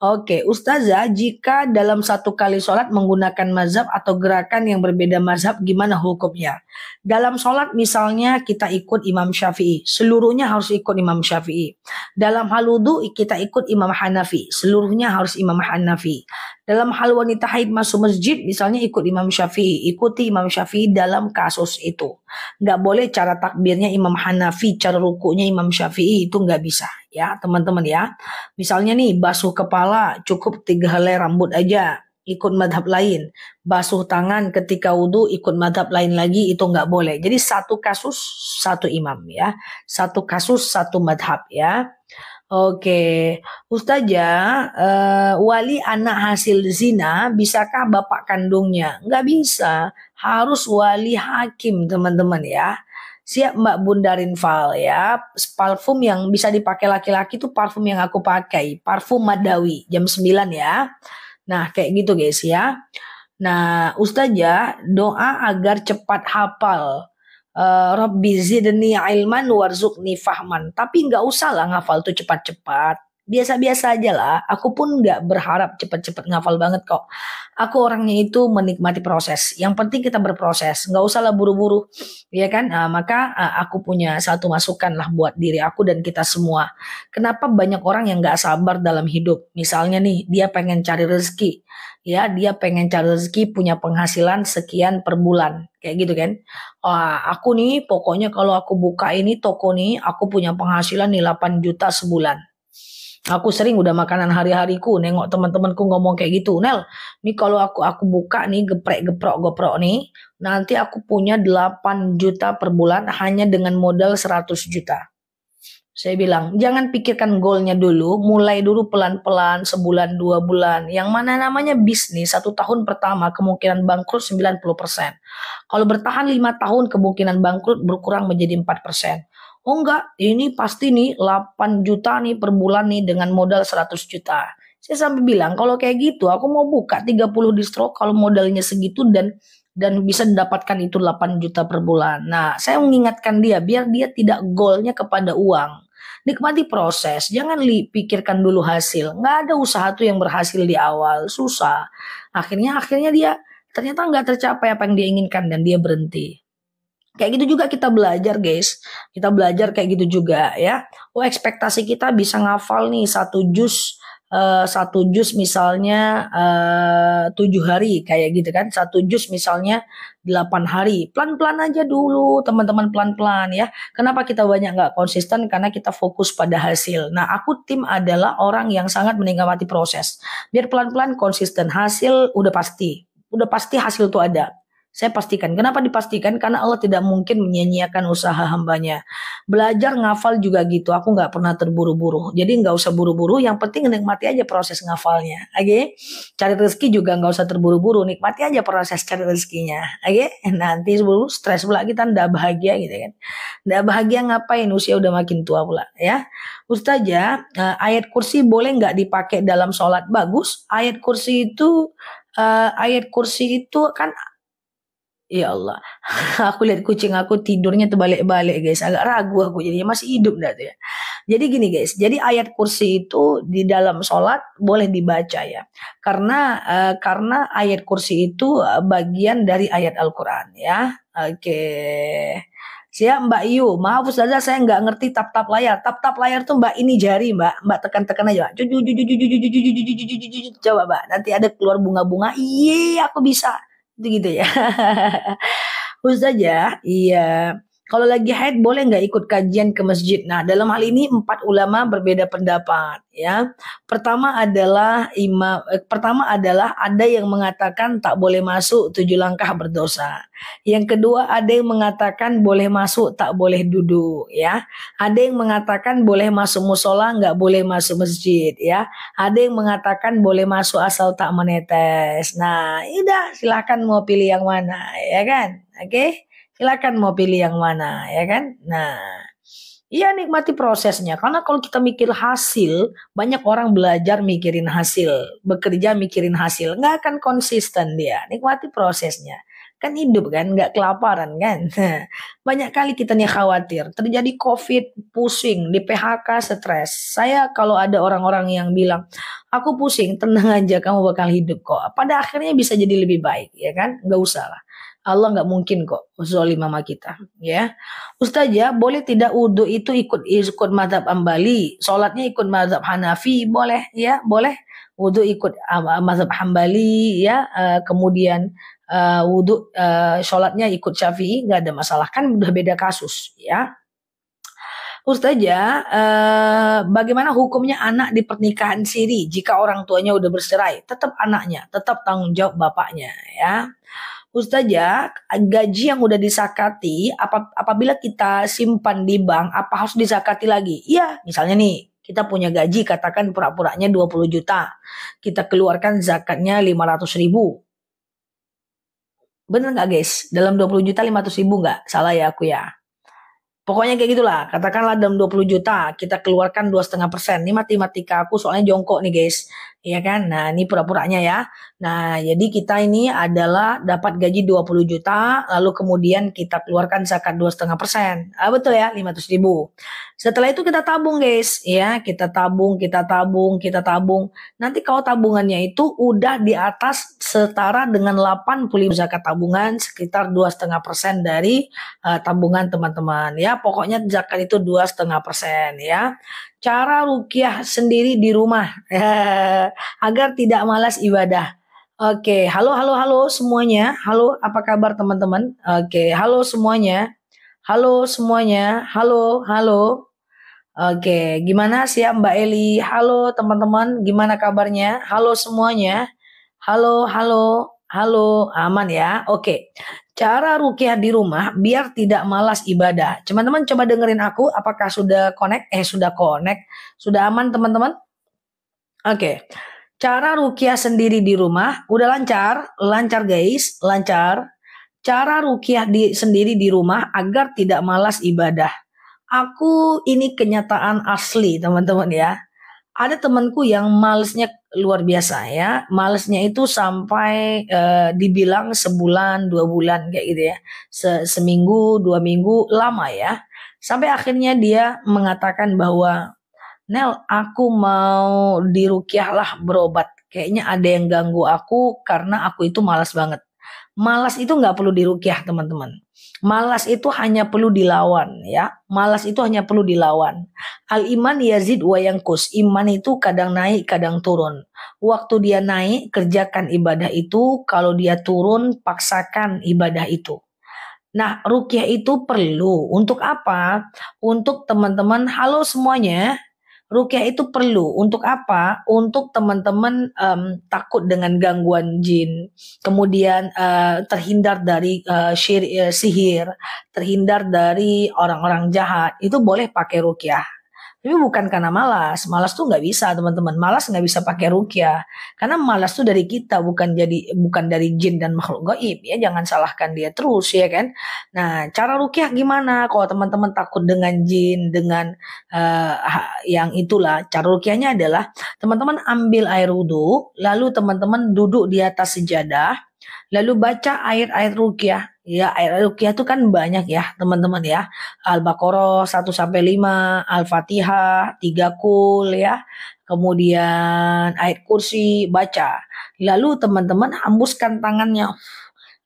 Oke, Ustazah, jika dalam satu kali sholat menggunakan mazhab atau gerakan yang berbeda mazhab, gimana hukumnya? Dalam sholat misalnya kita ikut Imam Syafi'i, seluruhnya harus ikut Imam Syafi'i. Dalam hal wudhu kita ikut Imam Hanafi, seluruhnya harus Imam Hanafi. Dalam hal wanita haid masuk masjid, misalnya ikut Imam Syafi'i, ikuti Imam Syafi'i dalam kasus itu. Nggak boleh cara takbirnya Imam Hanafi, cara rukunya Imam Syafi'i, itu nggak bisa ya teman-teman ya. Misalnya nih basuh kepala cukup 3 helai rambut aja, ikut madhab lain. Basuh tangan ketika wudhu ikut madhab lain lagi, itu nggak boleh. Jadi satu kasus satu imam ya, satu kasus satu madhab ya. Oke, Ustazah, wali anak hasil zina, bisakah bapak kandungnya? Nggak bisa, harus wali hakim teman-teman ya. Siap Mbak Bunda Rinval ya, parfum yang bisa dipakai laki-laki itu parfum yang aku pakai, parfum Madawi, jam 9 ya. Nah kayak gitu guys ya. Nah Ustazah, doa agar cepat hafal. Rabbi zidni ilman warzuqni fahman. Tapi nggak usah lah ngafal tuh cepat-cepat. Biasa-biasa aja lah. Aku pun nggak berharap cepat-cepat ngafal banget kok. Aku orangnya itu menikmati proses. Yang penting kita berproses. Nggak usah lah buru-buru. Ya kan? Maka aku punya satu masukan lah buat diri aku dan kita semua. Kenapa banyak orang yang nggak sabar dalam hidup? Misalnya nih, dia pengen cari rezeki. Ya, dia pengen cari rezeki punya penghasilan sekian per bulan. Kayak gitu kan. Aku nih pokoknya kalau aku buka ini toko nih, aku punya penghasilan nih 8 juta sebulan. Aku sering udah makanan hari-hariku nengok teman-temanku ngomong kayak gitu. Nel, nih kalau aku buka nih geprek nih, nanti aku punya 8 juta per bulan hanya dengan modal 100 juta. Saya bilang, jangan pikirkan goalnya dulu, mulai dulu pelan-pelan, sebulan, 2 bulan. Yang mana namanya bisnis, 1 tahun pertama kemungkinan bangkrut 90%. Kalau bertahan 5 tahun kemungkinan bangkrut berkurang menjadi 4%. Oh enggak, ini pasti nih 8 juta nih per bulan nih dengan modal 100 juta. Saya sampai bilang, kalau kayak gitu aku mau buka 30 distro kalau modalnya segitu dan bisa mendapatkan itu 8 juta per bulan. Nah, saya mengingatkan dia biar dia tidak goalnya kepada uang. Nikmati proses, jangan pikirkan dulu hasil. Nggak ada usaha tuh yang berhasil di awal, susah. Akhirnya dia ternyata nggak tercapai apa yang dia inginkan dan dia berhenti. Kayak gitu juga kita belajar guys. Kita belajar kayak gitu juga ya. Oh ekspektasi kita bisa ngafal nih satu juz misalnya 7 hari kayak gitu kan. Satu juz misalnya 8 hari. Pelan-pelan aja dulu teman-teman, pelan-pelan ya. Kenapa kita banyak nggak konsisten? Karena kita fokus pada hasil. Nah aku tim adalah orang yang sangat menikmati proses. Biar pelan-pelan konsisten, hasil udah pasti. Udah pasti hasil tuh ada. Saya pastikan. Kenapa dipastikan? Karena Allah tidak mungkin menyia-nyiakan usaha hambanya. Belajar ngafal juga gitu. Aku nggak pernah terburu-buru. Jadi nggak usah buru-buru. Yang penting nikmati aja proses ngafalnya. Oke? Cari rezeki juga nggak usah terburu-buru. Nikmati aja proses cari rezekinya. Oke? Nanti sebelum stres pula kita ndak bahagia gitu kan. Ndak bahagia ngapain? Usia udah makin tua pula ya. Ustazah, ayat kursi boleh nggak dipakai dalam sholat? Bagus. Ayat kursi itu kan Ya Allah, aku lihat kucing aku tidurnya terbalik-balik guys, agak ragu aku jadinya masih hidup dah tuh ya. Jadi gini guys, jadi ayat kursi itu di dalam sholat boleh dibaca ya, karena ayat kursi itu bagian dari ayat Al-Quran ya. Oke, siap Mbak Yu, maaf Ustazah saya nggak ngerti tap-tap layar. Tap-tap layar tuh Mbak ini jari Mbak tekan-tekan aja. Coba Mbak, nanti ada keluar bunga-bunga. Iya aku bisa gitu ya. Ustazah, iya. Kalau lagi haid boleh nggak ikut kajian ke masjid? Nah, dalam hal ini empat ulama berbeda pendapat, ya. Pertama adalah ada yang mengatakan tak boleh masuk 7 langkah berdosa. Yang kedua ada yang mengatakan boleh masuk tak boleh duduk, ya. Ada yang mengatakan boleh masuk musola nggak boleh masuk masjid, ya. Ada yang mengatakan boleh masuk asal tak menetes. Nah, udah silakan mau pilih yang mana, ya kan? Oke, silakan mau pilih yang mana, ya kan? Nah, iya nikmati prosesnya. Karena kalau kita mikir hasil, banyak orang belajar mikirin hasil, bekerja mikirin hasil, nggak akan konsisten dia. Nikmati prosesnya. Kan hidup kan, nggak kelaparan kan. Banyak kali kita nih khawatir, terjadi COVID, pusing, di PHK, stres. Saya kalau ada orang-orang yang bilang, aku pusing, tenang aja kamu bakal hidup kok. Pada akhirnya bisa jadi lebih baik, ya kan? Nggak usah lah. Allah nggak mungkin kok zalim sama kita, ya. Ustazah, boleh tidak wudhu itu ikut mazhab Hambali, sholatnya ikut mazhab Hanafi, boleh ya, boleh. Wudhu ikut mazhab Hambali, ya, kemudian wudhu sholatnya ikut Syafi'i, nggak ada masalah, kan udah beda kasus, ya. Ustazah, bagaimana hukumnya anak di pernikahan siri jika orang tuanya udah bercerai? Tetap anaknya, tetap tanggung jawab bapaknya, ya. Ustazah, gaji yang udah disakati, apabila kita simpan di bank, apa harus disakati lagi? Iya, misalnya nih, kita punya gaji, katakan pura-puranya 20 juta. Kita keluarkan zakatnya 500 ribu. Bener nggak guys? Dalam 20 juta 500 ribu nggak? Salah ya aku ya. Pokoknya kayak gitulah. Katakanlah dalam 20 juta kita keluarkan 2,5%. Ini matematika aku soalnya jongkok nih guys. Iya kan? Nah, ini pura-puranya ya. Nah, jadi kita ini adalah dapat gaji 20 juta, lalu kemudian kita keluarkan zakat 2,5%. Betul ya, 500 ribu. Setelah itu kita tabung guys, ya. Kita tabung, kita tabung, kita tabung. Nanti kalau tabungannya itu udah di atas setara dengan 80 zakat tabungan, sekitar 2,5% dari tabungan teman-teman. Ya, pokoknya zakat itu 2,5% ya. Cara rukyah sendiri di rumah agar tidak malas ibadah. Oke, halo halo halo semuanya. Halo, apa kabar teman-teman? Oke, halo semuanya. Halo semuanya. Halo, halo. Oke, gimana siap Mbak Eli? Halo teman-teman, gimana kabarnya? Halo semuanya. Halo, halo, halo, aman ya? Oke. Cara rukyah di rumah biar tidak malas ibadah. Teman-teman coba dengerin aku, apakah sudah connect? Sudah connect. Sudah aman teman-teman? Oke. Cara rukyah sendiri di rumah udah lancar, lancar guys, lancar. Cara rukyah sendiri di rumah agar tidak malas ibadah. Aku ini kenyataan asli teman-teman ya. Ada temanku yang malesnya luar biasa ya. Malesnya itu sampai dibilang sebulan, 2 bulan kayak gitu ya. Seminggu, 2 minggu, lama ya. Sampai akhirnya dia mengatakan bahwa Nel, aku mau dirukyah lah berobat. Kayaknya ada yang ganggu aku karena aku itu malas banget. Malas itu nggak perlu dirukyah teman-teman. Malas itu hanya perlu dilawan ya. Malas itu hanya perlu dilawan. Al iman yazid wa yangkus. Iman itu kadang naik, kadang turun. Waktu dia naik, kerjakan ibadah itu. Kalau dia turun, paksakan ibadah itu. Nah, rukyah itu perlu. Untuk apa? Untuk teman-teman, halo semuanya. Rukyah itu perlu untuk apa? Untuk teman-teman takut dengan gangguan jin, kemudian terhindar dari sihir, terhindar dari orang-orang jahat. Itu boleh pakai rukyah. Tapi bukan karena malas. Malas tuh nggak bisa teman-teman. Malas nggak bisa pakai rukyah. Karena malas tuh dari kita, bukan dari jin dan makhluk gaib ya. Jangan salahkan dia terus ya kan. Nah, cara rukyah gimana? Kalau teman-teman takut dengan jin, dengan yang itulah. Cara rukyahnya adalah teman-teman ambil air wudhu, lalu teman-teman duduk di atas sejadah. Lalu baca ayat-ayat ruqyah. Ya, ayat ruqyah itu kan banyak ya, teman-teman ya. Al-Baqarah 1 sampai 5, Al-Fatihah, 3 kul ya. Kemudian ayat kursi baca. Lalu teman-teman hembuskan tangannya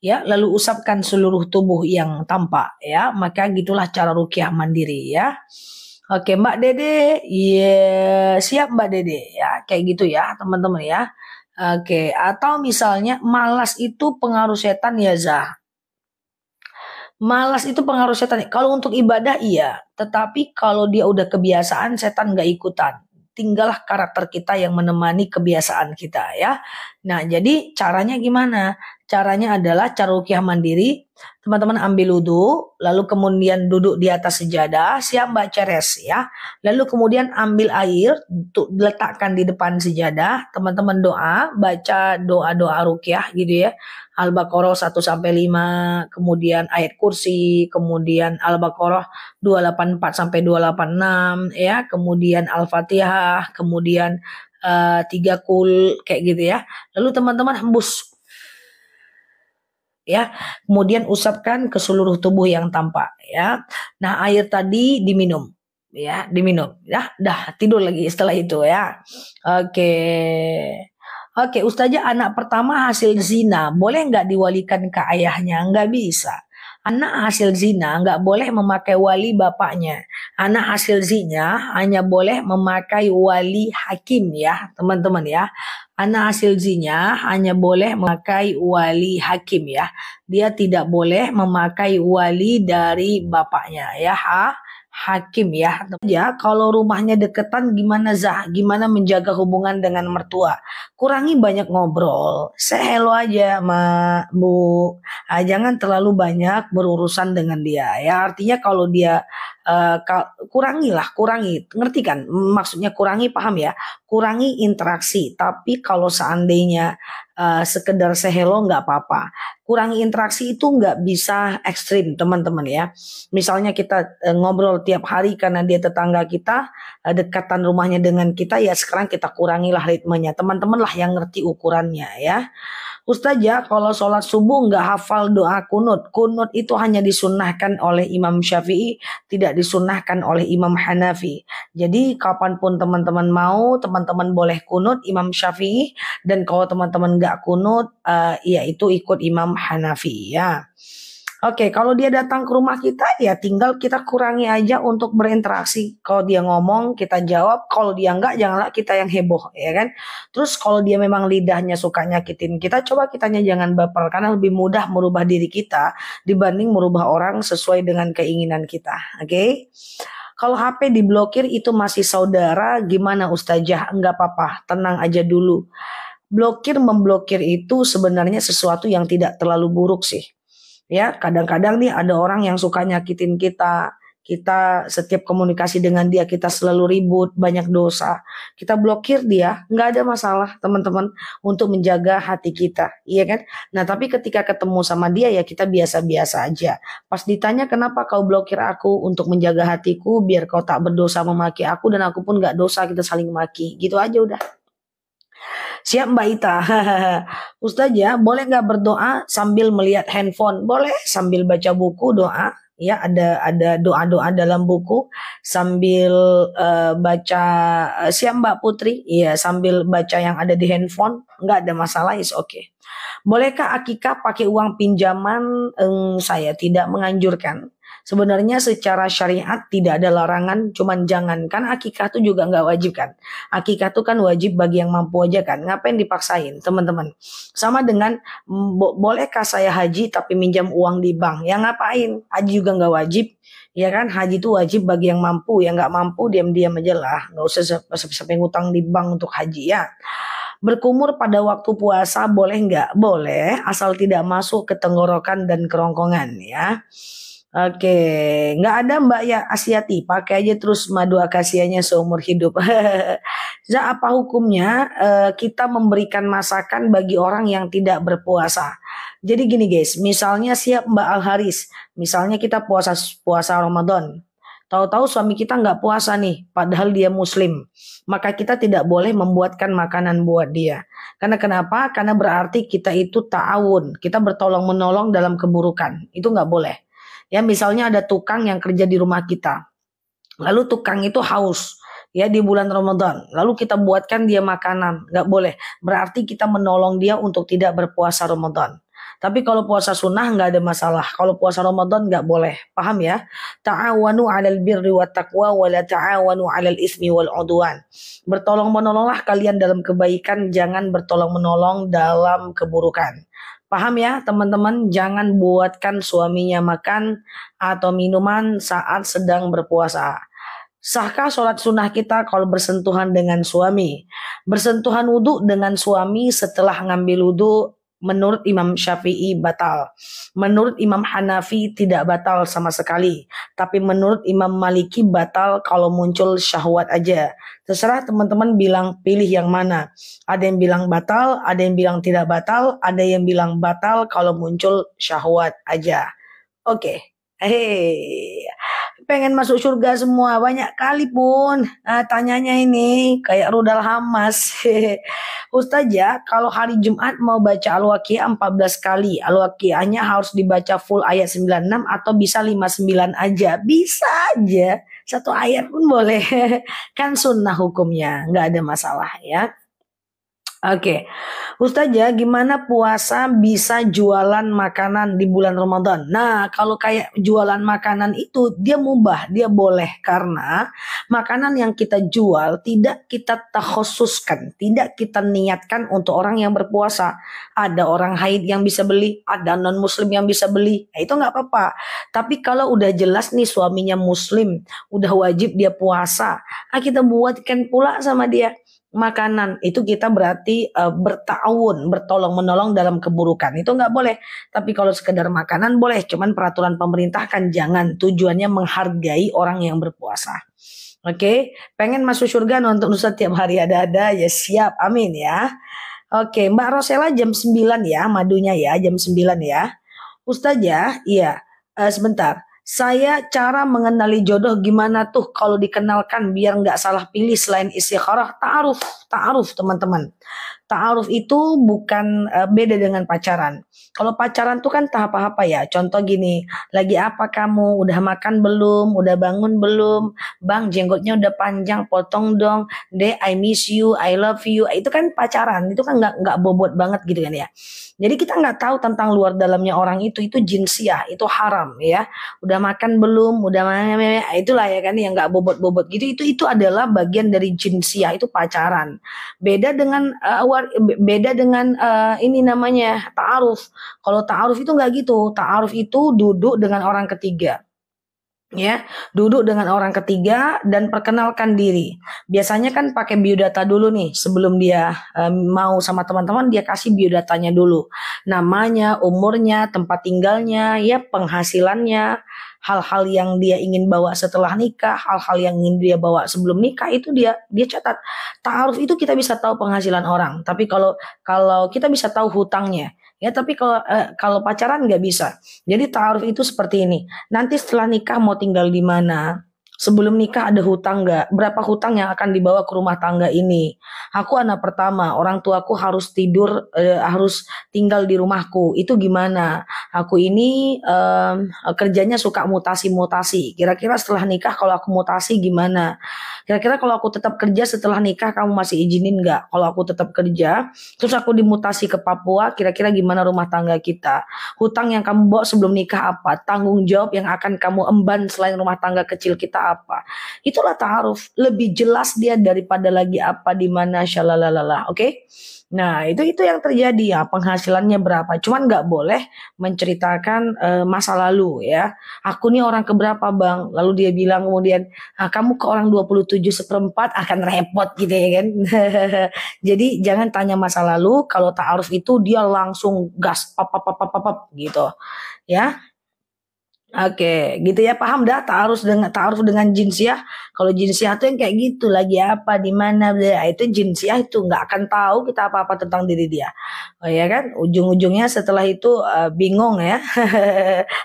ya, lalu usapkan seluruh tubuh yang tampak ya. Maka gitulah cara ruqyah mandiri ya. Oke, Mbak Dede, iya siap Mbak Dede ya, kayak gitu ya teman-teman ya. Oke, atau misalnya malas itu pengaruh setan ya Zah. Malas itu pengaruh setan. Kalau untuk ibadah iya, tetapi kalau dia udah kebiasaan setan nggak ikutan. Tinggallah karakter kita yang menemani kebiasaan kita ya. Nah, jadi caranya gimana? Caranya adalah cara ruqyah mandiri. Teman-teman ambil wudhu, lalu kemudian duduk di atas sejadah, siap baca res ya. Lalu kemudian ambil air, untuk letakkan di depan sejadah, teman-teman doa, baca doa-doa ruqyah gitu ya. Al-Baqarah 1 sampai 5, kemudian ayat kursi, kemudian Al-Baqarah 284 sampai 286 ya, kemudian Al-Fatihah, kemudian 3 kul kayak gitu ya. Lalu teman-teman hembus ya, kemudian usapkan ke seluruh tubuh yang tampak ya. Nah, air tadi diminum ya, diminum ya, dah tidur lagi setelah itu ya. Oke. Oke, Ustazah, anak pertama hasil zina, boleh nggak diwalikan ke ayahnya? Nggak bisa. Anak hasil zina nggak boleh memakai wali bapaknya. Anak hasil zina hanya boleh memakai wali hakim ya, teman-teman ya. Anak hasil zina hanya boleh memakai wali hakim ya. Dia tidak boleh memakai wali dari bapaknya ya. Hakim ya. Ya, kalau rumahnya deketan gimana Zah? Gimana menjaga hubungan dengan mertua? Kurangi banyak ngobrol. Say hello aja sama Bu. Jangan terlalu banyak berurusan dengan dia ya. Artinya kalau dia kurangilah, kurangi. Ngerti kan? Maksudnya kurangi, paham ya? Kurangi interaksi. Tapi kalau seandainya sekedar say hello nggak apa-apa. Kurangi interaksi itu nggak bisa ekstrim teman-teman ya. Misalnya kita ngobrol tiap hari karena dia tetangga kita, dekatan rumahnya dengan kita, ya sekarang kita kurangilah ritmenya. Teman-teman lah yang ngerti ukurannya ya. Ustazah, kalau sholat subuh nggak hafal doa kunut. Kunut itu hanya disunahkan oleh Imam Syafi'i, tidak disunahkan oleh Imam Hanafi. Jadi kapanpun teman-teman mau, teman-teman boleh kunut Imam Syafi'i. Dan kalau teman-teman nggak kunut, ya itu ikut Imam Hanafi ya. Oke, kalau dia datang ke rumah kita ya tinggal kita kurangi aja untuk berinteraksi. Kalau dia ngomong kita jawab, kalau dia enggak janganlah kita yang heboh ya kan. Terus kalau dia memang lidahnya suka nyakitin kita, coba kitanya jangan baper karena lebih mudah merubah diri kita dibanding merubah orang sesuai dengan keinginan kita. Oke. Kalau HP diblokir itu masih saudara, gimana Ustazah? Enggak apa-apa, tenang aja dulu. Memblokir itu sebenarnya sesuatu yang tidak terlalu buruk sih. Ya, kadang-kadang nih ada orang yang suka nyakitin kita. Kita setiap komunikasi dengan dia kita selalu ribut, banyak dosa. Kita blokir dia, nggak ada masalah teman-teman untuk menjaga hati kita, iya kan? Nah tapi ketika ketemu sama dia ya kita biasa-biasa aja. Pas ditanya kenapa kau blokir aku, untuk menjaga hatiku biar kau tak berdosa memaki aku dan aku pun nggak dosa, kita saling maki, gitu aja udah. Siap Mbak Ita. Ustazah, boleh nggak berdoa sambil melihat handphone? Boleh, sambil baca buku doa. Ya, ada doa-doa dalam buku sambil baca. Siap Mbak Putri? Iya, sambil baca yang ada di handphone, nggak ada masalah, is okay. Bolehkah akikah pakai uang pinjaman? Saya tidak menganjurkan. Sebenarnya secara syariat tidak ada larangan, cuman jangan kan akikah itu juga nggak wajib kan. Akikah itu kan wajib bagi yang mampu aja kan. Ngapain dipaksain teman-teman? Sama dengan bolehkah saya haji tapi minjam uang di bank? Ya ngapain? Haji juga nggak wajib. Ya kan, haji itu wajib bagi yang mampu, yang nggak mampu diam-diam aja lah, nggak usah sampai ngutang di bank untuk haji ya. Berkumur pada waktu puasa boleh nggak? Boleh, asal tidak masuk ke tenggorokan dan kerongkongan ya. Oke, nggak ada Mbak ya Asyati, pakai aja terus madu akasianya seumur hidup. Za, apa hukumnya kita memberikan masakan bagi orang yang tidak berpuasa? Jadi gini guys, misalnya siap Mbak Al Haris, misalnya kita puasa Ramadan. Tahu-tahu suami kita nggak puasa nih, padahal dia muslim. Maka kita tidak boleh membuatkan makanan buat dia. Karena kenapa? Karena berarti kita itu ta'awun. Kita bertolong menolong dalam keburukan. Itu nggak boleh. Ya misalnya ada tukang yang kerja di rumah kita. Lalu tukang itu haus ya di bulan Ramadan. Lalu kita buatkan dia makanan, nggak boleh. Berarti kita menolong dia untuk tidak berpuasa Ramadan. Tapi kalau puasa sunnah nggak ada masalah. Kalau puasa Ramadan nggak boleh. Paham ya? Ta'awanu 'alal birri wat taqwa wa la ta'awanu 'alal ismi wal 'udwan. Bertolong menolonglah kalian dalam kebaikan, jangan bertolong menolong dalam keburukan. Paham ya teman-teman, jangan buatkan suaminya makan atau minuman saat sedang berpuasa. Sahkah sholat sunnah kita kalau bersentuhan dengan suami? Bersentuhan wudhu dengan suami setelah ngambil wudhu menurut Imam Syafi'i batal. Menurut Imam Hanafi tidak batal sama sekali. Tapi menurut Imam Maliki batal kalau muncul syahwat aja. Terserah teman-teman bilang pilih yang mana. Ada yang bilang batal, ada yang bilang tidak batal, ada yang bilang batal kalau muncul syahwat aja. Oke. Hei, pengen masuk surga semua banyak kali pun tanyanya ini kayak rudal Hamas. Ustazah, kalau hari Jumat mau baca Al-Waqiah 14 kali, Al-Waqiahnya harus dibaca full ayat 96 atau bisa 59 aja? Bisa aja, satu ayat pun boleh. Kan sunnah hukumnya, nggak ada masalah ya. Oke, Ustazah, gimana puasa bisa jualan makanan di bulan Ramadan? Nah, kalau kayak jualan makanan itu dia mubah, dia boleh karena makanan yang kita jual tidak kita takhususkan, tidak kita niatkan untuk orang yang berpuasa. Ada orang haid yang bisa beli, ada non muslim yang bisa beli, nah, itu nggak apa-apa. Tapi kalau udah jelas nih suaminya muslim, udah wajib dia puasa, kita buatkan pula sama dia makanan, itu kita berarti bertawun, bertolong menolong dalam keburukan, itu nggak boleh. Tapi kalau sekedar makanan boleh, cuman peraturan pemerintah kan jangan, tujuannya menghargai orang yang berpuasa. Oke, pengen masuk surga nonton Ustaz tiap hari ada-ada ya, siap, amin ya. Oke, Mbak Rosela jam 9 ya, madunya ya jam 9 ya. Ustazah, iya, sebentar. Saya cara mengenali jodoh gimana tuh kalau dikenalkan biar nggak salah pilih selain istikharah, ta'aruf, ta'aruf teman-teman. Ta'aruf itu bukan beda dengan pacaran. Kalau pacaran tuh kan tahap apa ya? Contoh gini, lagi apa kamu? Udah makan belum? Udah bangun belum? Bang, jenggotnya udah panjang, potong dong. Deh, I miss you, I love you. Itu kan pacaran, itu kan nggak bobot banget gitu kan ya. Jadi kita nggak tahu tentang luar dalamnya orang itu jinsiah, itu haram ya. Udah makan belum? Udah mana? Itulah ya kan yang nggak bobot-bobot gitu. Itu adalah bagian dari jinsiah, itu pacaran. Beda dengan ini namanya ta'aruf. Kalau ta'aruf itu nggak gitu. Ta'aruf itu duduk dengan orang ketiga. Ya, duduk dengan orang ketiga dan perkenalkan diri. Biasanya kan pakai biodata dulu nih sebelum dia mau sama teman-teman, dia kasih biodatanya dulu. Namanya, umurnya, tempat tinggalnya, ya penghasilannya, hal-hal yang dia ingin bawa setelah nikah, hal-hal yang ingin dia bawa sebelum nikah itu dia catat. Ta'aruf itu kita bisa tahu penghasilan orang, tapi kalau kita bisa tahu hutangnya. Ya, tapi kalau pacaran nggak bisa. Jadi ta'aruf itu seperti ini. Nanti setelah nikah mau tinggal di mana? Sebelum nikah ada hutang nggak? Berapa hutang yang akan dibawa ke rumah tangga ini? Aku anak pertama, orang tuaku harus tidur, harus tinggal di rumahku. Itu gimana? Aku ini kerjanya suka mutasi-mutasi. Kira-kira setelah nikah kalau aku mutasi gimana? Kira-kira kalau aku tetap kerja setelah nikah kamu masih izinin nggak? Kalau aku tetap kerja, terus aku dimutasi ke Papua, kira-kira gimana rumah tangga kita? Hutang yang kamu bawa sebelum nikah apa? Tanggung jawab yang akan kamu emban selain rumah tangga kecil kita apa? Itulah ta'aruf. Lebih jelas dia daripada lagi apa di mana syalalala. Oke? Nah, itu yang terjadi ya, penghasilannya berapa. Cuman nggak boleh menceritakan masa lalu ya. Aku nih orang keberapa, Bang? Lalu dia bilang kemudian, kamu ke orang 27/4 akan repot gitu ya kan. Jadi jangan tanya masa lalu, kalau ta'aruf itu dia langsung gas pap gitu. Ya. Oke, gitu ya, paham dah ta'aruf dengan jinsiah. Kalau jinsiah tuh yang kayak gitu, lagi apa, di mana, itu jinsiah itu nggak akan tahu kita apa-apa tentang diri dia. Oh ya kan, ujung-ujungnya setelah itu bingung ya.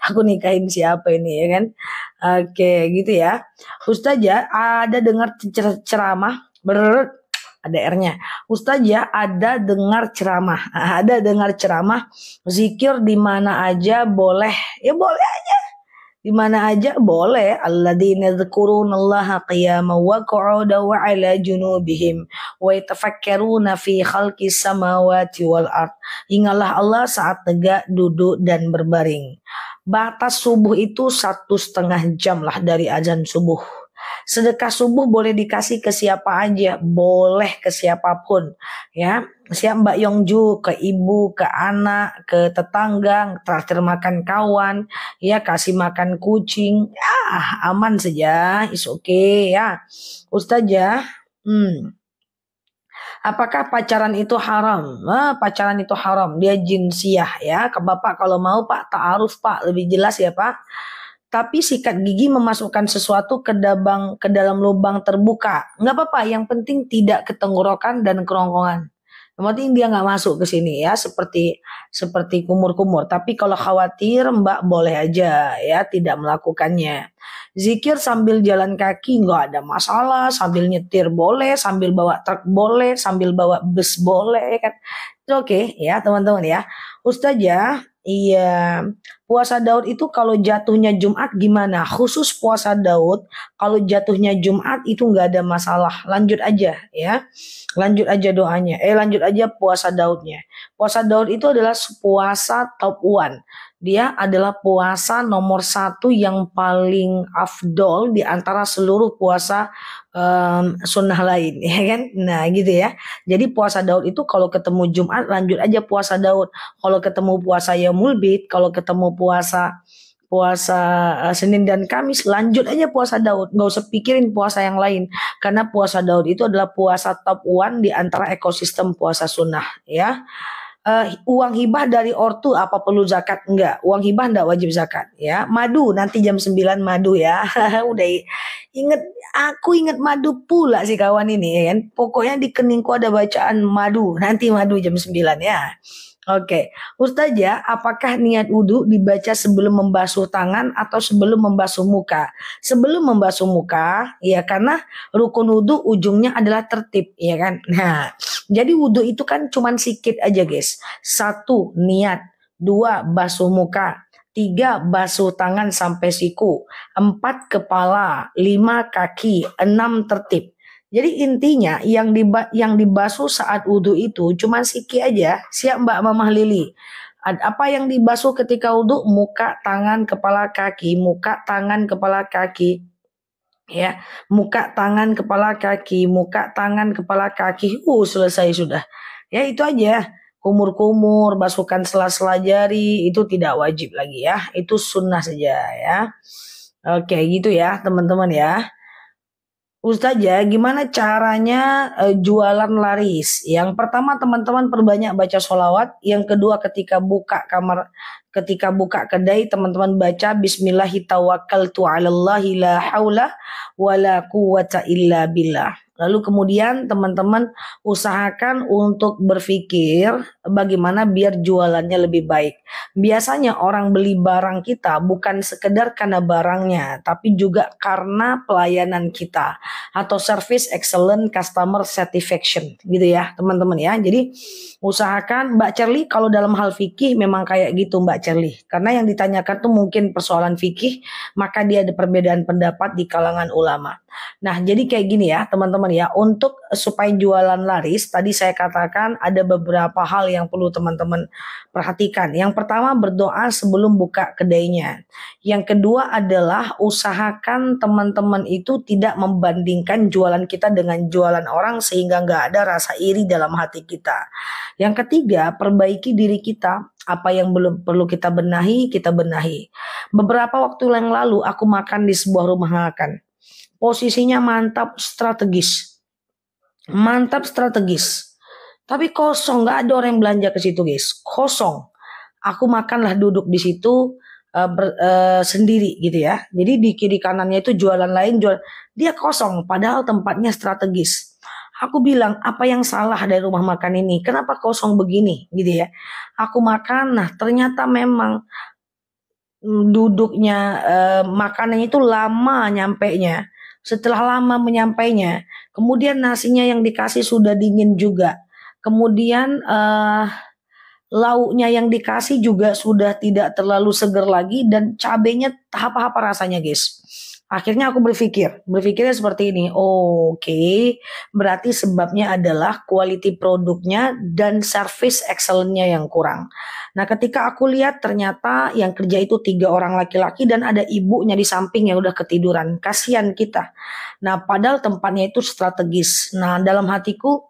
Aku nikahin siapa ini ya kan? Oke, gitu ya. Ustazah ada dengar ceramah ada R-nya. Ustazah ada dengar ceramah, ada dengar ceramah zikir di mana aja boleh, ya boleh di mana aja boleh. Alladzina dzkurunallaha qiyaman wa qu'udan wa 'ala junubihim wa yatafakkaruna fi khalqis samawati wal ard. Ingatlah Allah saat tegak, duduk dan berbaring. Batas subuh itu 1,5 jam lah dari azan subuh. Sedekah subuh boleh dikasih ke siapa aja, boleh ke siapapun, ya. Siap Mbak Yongju, ke ibu, ke anak, ke tetangga, traktir makan kawan, ya kasih makan kucing, ya aman saja, is okay ya. Ustazah, apakah pacaran itu haram? Pacaran itu haram, dia jinsiah ya. Ke Bapak kalau mau Pak ta'aruf Pak, lebih jelas ya Pak. Tapi sikat gigi memasukkan sesuatu ke dalam lubang terbuka. Nggak apa-apa, yang penting tidak ke tenggorokan dan kerongkongan. Yang penting dia nggak masuk ke sini ya, seperti kumur-kumur. Tapi kalau khawatir Mbak boleh aja ya tidak melakukannya. Zikir sambil jalan kaki nggak ada masalah, sambil nyetir boleh, sambil bawa truk boleh, sambil bawa bus boleh kan. Itu oke ya teman-teman ya. Ustazah, iya, puasa Daud itu kalau jatuhnya Jumat gimana? Khusus puasa Daud, kalau jatuhnya Jumat itu nggak ada masalah. Lanjut aja ya. Lanjut aja doanya. Lanjut aja puasa Daudnya. Puasa Daud itu adalah puasa top one. Dia adalah puasa nomor 1 yang paling afdol di antara seluruh puasa sunnah lain, ya kan? Nah gitu ya. Jadi puasa Daud itu kalau ketemu Jumat lanjut aja puasa Daud. Kalau ketemu puasa Yaumul Bid, kalau ketemu puasa puasa Senin dan Kamis lanjut aja puasa Daud, nggak usah pikirin puasa yang lain karena puasa Daud itu adalah puasa top one di antara ekosistem puasa sunnah ya. Uang hibah dari ortu apa perlu zakat? Enggak, uang hibah enggak wajib zakat ya. Madu nanti jam 9 madu ya. Udah inget, aku inget madu pula sih kawan ini ya kan. Pokoknya di keningku ada bacaan madu, nanti madu jam 9 ya. Oke, Ustazah, apakah niat wudhu dibaca sebelum membasuh tangan atau sebelum membasuh muka? Sebelum membasuh muka, ya karena rukun wudhu ujungnya adalah tertib, ya kan? Nah, jadi wudhu itu kan cuman sikit aja guys. 1, niat. 2, basuh muka. 3, basuh tangan sampai siku. 4, kepala. 5, kaki. 6, tertib. Jadi intinya yang dibasuh saat wudhu itu cuma siki aja. Siap Mbak Mamah Lili. Apa yang dibasuh ketika wudhu? Muka, tangan, kepala, kaki. Muka, tangan, kepala, kaki. Ya, muka, tangan, kepala, kaki. Muka, tangan, kepala, kaki. Selesai sudah. Ya itu aja. Kumur-kumur, basuhkan sela-sela jari. Itu tidak wajib lagi ya. Itu sunnah saja ya. Oke gitu ya teman-teman ya. Ustazah, gimana caranya jualan laris? Yang pertama teman-teman perbanyak baca sholawat. Yang kedua ketika buka kedai teman-teman baca Bismillahirrahmanirrahim la haula wala quwata illa billah. Lalu kemudian teman-teman usahakan untuk berpikir bagaimana biar jualannya lebih baik. Biasanya orang beli barang kita bukan sekedar karena barangnya, tapi juga karena pelayanan kita atau service excellent customer satisfaction gitu ya teman-teman ya. Jadi usahakan Mbak Cerli kalau dalam hal fikih memang kayak gitu Mbak Cerli. Karena yang ditanyakan tuh mungkin persoalan fikih, maka dia ada perbedaan pendapat di kalangan ulama. Nah, jadi kayak gini ya, teman-teman ya. Untuk supaya jualan laris, tadi saya katakan ada beberapa hal yang perlu teman-teman perhatikan. Yang pertama, berdoa sebelum buka kedainya. Yang kedua adalah usahakan teman-teman itu tidak membandingkan jualan kita dengan jualan orang sehingga nggak ada rasa iri dalam hati kita. Yang ketiga, perbaiki diri kita. Apa yang belum perlu kita benahi, kita benahi. Beberapa waktu yang lalu aku makan di sebuah rumah makan. Posisinya mantap strategis. Mantap strategis. Tapi kosong, nggak ada orang yang belanja ke situ guys. Kosong. Aku makanlah duduk di situ. sendiri gitu ya. Jadi di kiri kanannya itu jualan lain, dia kosong padahal tempatnya strategis. Aku bilang, apa yang salah dari rumah makan ini? Kenapa kosong begini gitu ya? Aku makan, nah ternyata memang duduknya makanannya itu lama nyampainya. Setelah lama menyampainya, kemudian nasinya yang dikasih sudah dingin juga. Kemudian lauknya yang dikasih juga sudah tidak terlalu seger lagi dan cabenya apa-apa rasanya guys. Akhirnya aku berpikirnya seperti ini. Oke, berarti sebabnya adalah quality produknya dan service excellence-nya yang kurang. Nah, ketika aku lihat ternyata yang kerja itu 3 orang laki-laki dan ada ibunya di samping yang udah ketiduran. Kasihan kita. Nah, padahal tempatnya itu strategis. Nah, dalam hatiku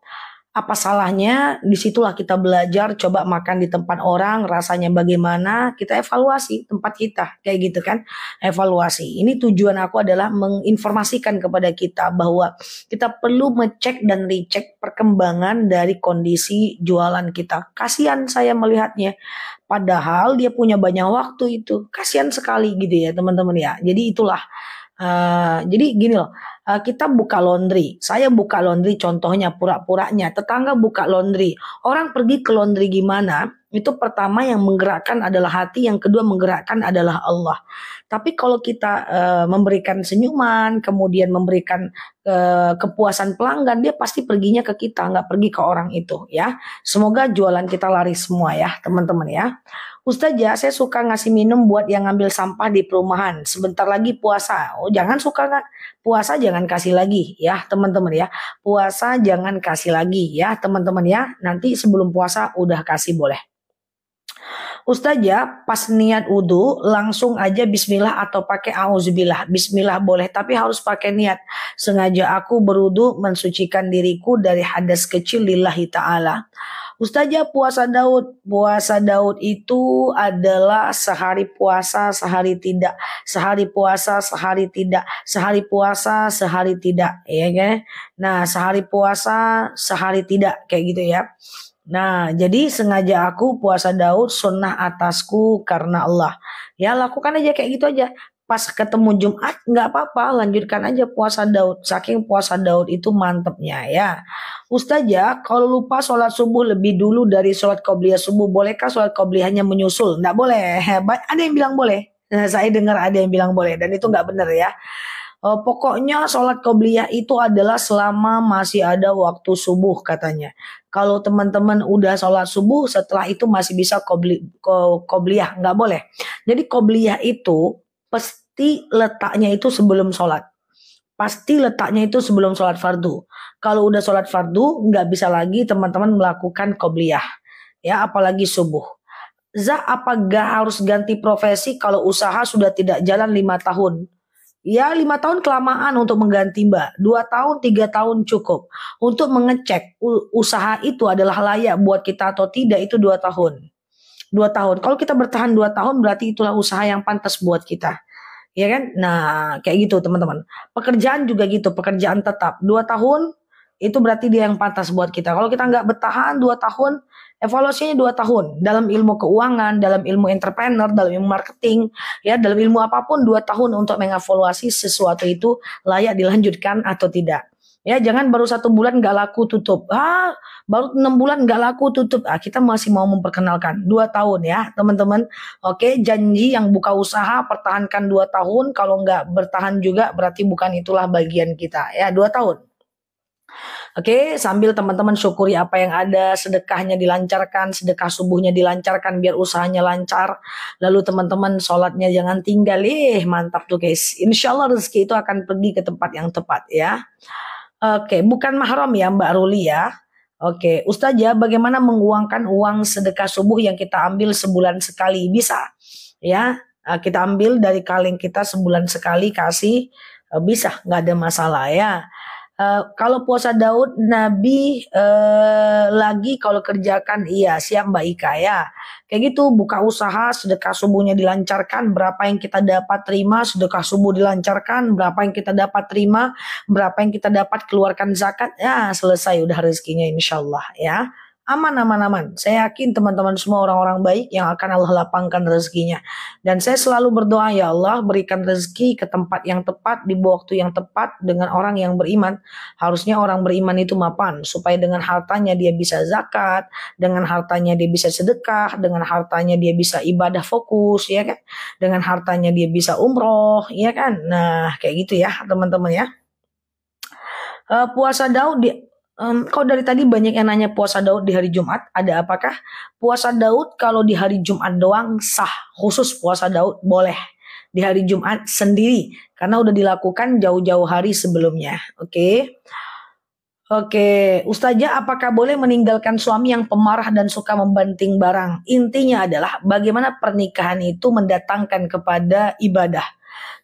apa salahnya, disitulah kita belajar coba makan di tempat orang rasanya bagaimana, kita evaluasi tempat kita kayak gitu kan, evaluasi. Ini tujuan aku adalah menginformasikan kepada kita bahwa kita perlu ngecek dan recheck perkembangan dari kondisi jualan kita. Kasihan saya melihatnya, padahal dia punya banyak waktu, itu kasihan sekali gitu ya teman-teman ya. Jadi itulah jadi gini loh, kita buka laundry, saya buka laundry contohnya pura-puranya, tetangga buka laundry, orang pergi ke laundry gimana, itu pertama yang menggerakkan adalah hati, yang kedua menggerakkan adalah Allah. Tapi kalau kita memberikan senyuman, kemudian memberikan kepuasan pelanggan, dia pasti perginya ke kita, nggak pergi ke orang itu ya. Semoga jualan kita laris semua ya teman-teman ya. Ustazah, saya suka ngasih minum buat yang ngambil sampah di perumahan. Sebentar lagi puasa. Oh, jangan suka nggak puasa, jangan kasih lagi ya teman-teman ya. Puasa jangan kasih lagi ya teman-teman ya. Nanti sebelum puasa udah kasih boleh. Ustazah, pas niat wudhu langsung aja bismillah atau pakai auzubillah. Bismillah boleh, tapi harus pakai niat. Sengaja aku berwudhu mensucikan diriku dari hadas kecil lillahi ta'ala. Ustazah, puasa Daud itu adalah sehari puasa sehari tidak, sehari puasa sehari tidak, sehari puasa sehari tidak, ya kan? Nah, sehari puasa sehari tidak kayak gitu ya. Nah, jadi sengaja aku puasa Daud sunnah atasku karena Allah. Ya lakukan aja kayak gitu aja. Pas ketemu Jumat nggak apa-apa, lanjutkan aja puasa Daud. Saking puasa Daud itu mantepnya ya. Ustazah, kalau lupa sholat subuh lebih dulu dari sholat qobliyah subuh, bolehkah sholat qobliyahnya menyusul? Nggak boleh. Ada yang bilang boleh. Nah, saya dengar ada yang bilang boleh dan itu nggak benar ya. Pokoknya sholat qobliyah itu adalah selama masih ada waktu subuh katanya. Kalau teman-teman udah sholat subuh setelah itu masih bisa qobliyah, nggak boleh. Jadi qobliyah itu pasti letaknya itu sebelum sholat. Pasti letaknya itu sebelum sholat fardu. Kalau udah sholat fardu nggak bisa lagi teman-teman melakukan qobliyah. Ya apalagi subuh. Apa gak harus ganti profesi kalau usaha sudah tidak jalan 5 tahun? Ya 5 tahun kelamaan untuk mengganti mbak. 2 tahun 3 tahun cukup. Untuk mengecek usaha itu adalah layak buat kita atau tidak itu 2 tahun. 2 tahun. Kalau kita bertahan 2 tahun berarti itulah usaha yang pantas buat kita. Ya kan? Nah kayak gitu teman-teman. Pekerjaan juga gitu. Pekerjaan tetap 2 tahun itu berarti dia yang pantas buat kita. Kalau kita nggak bertahan 2 tahun, evaluasinya 2 tahun. Dalam ilmu keuangan, dalam ilmu entrepreneur, dalam ilmu marketing, ya dalam ilmu apapun 2 tahun untuk mengevaluasi sesuatu itu layak dilanjutkan atau tidak. Ya jangan baru 1 bulan nggak laku tutup. Baru 6 bulan nggak laku tutup. Kita masih mau memperkenalkan 2 tahun ya teman-teman. Oke, janji yang buka usaha pertahankan 2 tahun. Kalau nggak bertahan juga berarti bukan itulah bagian kita ya 2 tahun. Oke, sambil teman-teman syukuri apa yang ada, sedekahnya dilancarkan, sedekah subuhnya dilancarkan biar usahanya lancar. Lalu teman-teman sholatnya jangan tinggal, mantap tuh guys. Insya Allah rezeki itu akan pergi ke tempat yang tepat ya. Oke, bukan mahram ya Mbak Ruli ya. Oke, Ustazah bagaimana menguangkan uang sedekah subuh yang kita ambil sebulan sekali? Bisa ya, kita ambil dari kaleng kita sebulan sekali kasih, bisa, nggak ada masalah ya. Kalau puasa Daud Nabi lagi kalau kerjakan iya siap Mbak Ika ya. Kayak gitu buka usaha sedekah subuhnya dilancarkan, berapa yang kita dapat terima sedekah subuh dilancarkan, berapa yang kita dapat terima, berapa yang kita dapat keluarkan zakat ya selesai udah rezekinya insyaallah ya. Aman, aman, aman. Saya yakin teman-teman semua orang-orang baik yang akan Allah lapangkan rezekinya. Dan saya selalu berdoa, ya Allah berikan rezeki ke tempat yang tepat, di waktu yang tepat, dengan orang yang beriman. Harusnya orang beriman itu mapan, supaya dengan hartanya dia bisa zakat, dengan hartanya dia bisa sedekah, dengan hartanya dia bisa ibadah fokus, ya kan? Dengan hartanya dia bisa umroh, ya kan? Nah, kayak gitu ya teman-teman ya. Puasa Daud di Kau dari tadi banyak yang nanya puasa Daud di hari Jumat, ada apakah? Puasa Daud kalau di hari Jumat doang sah, khusus puasa Daud boleh di hari Jumat sendiri karena udah dilakukan jauh-jauh hari sebelumnya. Oke. Oke, Ustazah, apakah boleh meninggalkan suami yang pemarah dan suka membanting barang? Intinya adalah bagaimana pernikahan itu mendatangkan kepada ibadah.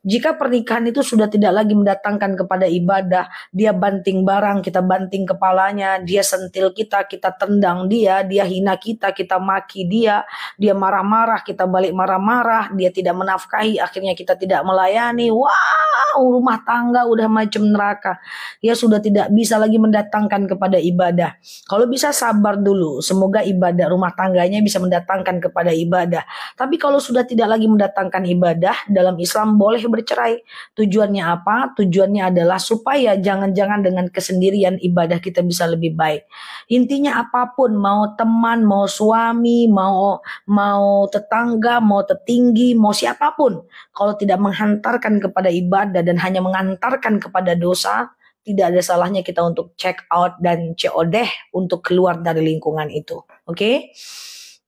Jika pernikahan itu sudah tidak lagi mendatangkan kepada ibadah, dia banting barang, kita banting kepalanya, dia sentil kita, kita tendang dia, dia hina kita maki dia marah-marah, kita balik marah-marah, dia tidak menafkahi, akhirnya kita tidak melayani. Wow, rumah tangga udah macam neraka. Dia sudah tidak bisa lagi mendatangkan kepada ibadah. Kalau bisa sabar dulu, semoga ibadah rumah tangganya bisa mendatangkan kepada ibadah. Tapi kalau sudah tidak lagi mendatangkan ibadah, dalam Islam boleh bercerai. Tujuannya apa? Tujuannya adalah supaya jangan-jangan dengan kesendirian ibadah kita bisa lebih baik. Intinya apapun, mau teman, mau suami, mau tetangga, mau tetinggi, mau siapapun, kalau tidak menghantarkan kepada ibadah dan hanya mengantarkan kepada dosa, tidak ada salahnya kita untuk check out dan COD untuk keluar dari lingkungan itu. Oke?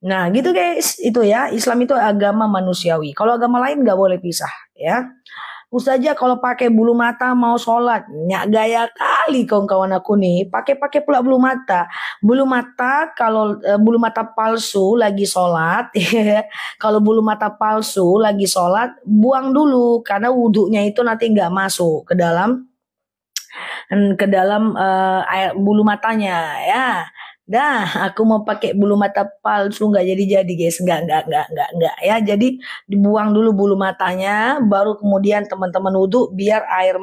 Nah gitu guys, itu ya, Islam itu agama manusiawi. Kalau agama lain nggak boleh pisah ya. Ustazah kalau pakai bulu mata mau sholat, nyak gaya kali kawan-kawan aku nih, pakai pula bulu mata. Bulu mata kalau bulu mata palsu lagi sholat, kalau bulu mata palsu lagi sholat, buang dulu karena wudhunya itu nanti nggak masuk ke dalam air bulu matanya ya. Dah, aku mau pakai bulu mata palsu nggak jadi guys, nggak ya. Jadi dibuang dulu bulu matanya, baru kemudian teman-teman wudhu biar air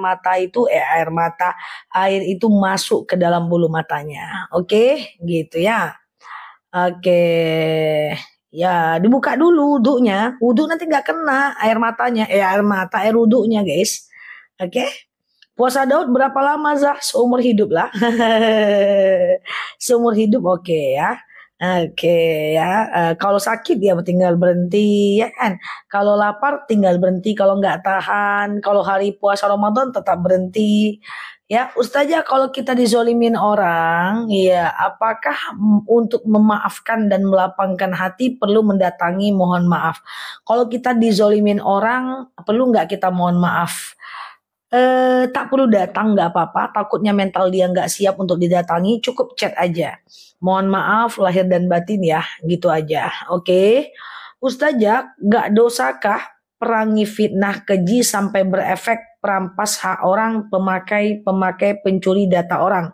itu masuk ke dalam bulu matanya. Oke, gitu ya. Oke, ya dibuka dulu wudhunya, wudhu nanti nggak kena air matanya, air wudhunya guys. Oke. Puasa Daud berapa lama Zah? Seumur hidup lah. Seumur hidup oke ya. Oke ya. Kalau sakit ya tinggal berhenti ya kan. Kalau lapar tinggal berhenti. Kalau nggak tahan. Kalau hari puasa Ramadan tetap berhenti. Ya Ustazah kalau kita dizolimin orang, ya apakah untuk memaafkan dan melapangkan hati perlu mendatangi mohon maaf? Kalau kita dizolimin orang, perlu nggak kita mohon maaf? Tak perlu datang nggak apa-apa, takutnya mental dia nggak siap untuk didatangi, cukup chat aja. Mohon maaf lahir dan batin ya, gitu aja. Oke. Ustazah, nggak dosakah perangi fitnah keji sampai berefek perampas hak orang, pemakai pencuri data orang?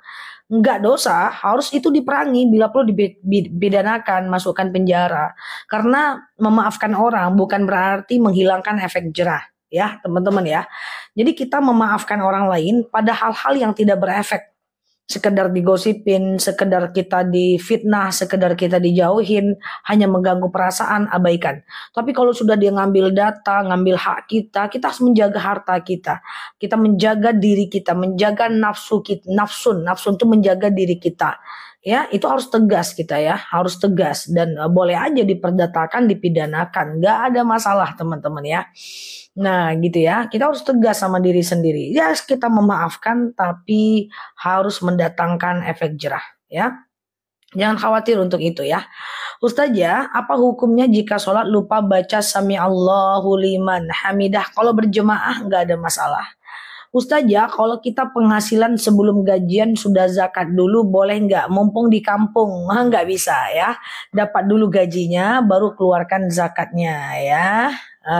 Nggak dosa, harus itu diperangi, bila perlu dipidanakan, masukkan penjara. Karena memaafkan orang bukan berarti menghilangkan efek jerah. Ya teman-teman ya. Jadi kita memaafkan orang lain pada hal-hal yang tidak berefek. Sekedar digosipin, sekedar kita difitnah, sekedar kita dijauhin, hanya mengganggu perasaan, abaikan. Tapi kalau sudah dia ngambil data, ngambil hak kita harus menjaga harta kita. Kita menjaga diri kita, menjaga nafsu kita, nafsun itu menjaga diri kita. Ya, itu harus tegas kita ya, harus tegas dan boleh aja diperdatakan, dipidanakan, nggak ada masalah teman-teman ya. Nah gitu ya, kita harus tegas sama diri sendiri. Ya kita memaafkan tapi harus mendatangkan efek jerah ya. Jangan khawatir untuk itu ya. Ustazah, apa hukumnya jika sholat lupa baca sami Allahu liman hamidah? Kalau berjemaah nggak ada masalah. Ustazah, kalau kita penghasilan sebelum gajian sudah zakat dulu boleh nggak? Mumpung di kampung, nggak bisa ya. Dapat dulu gajinya, baru keluarkan zakatnya ya.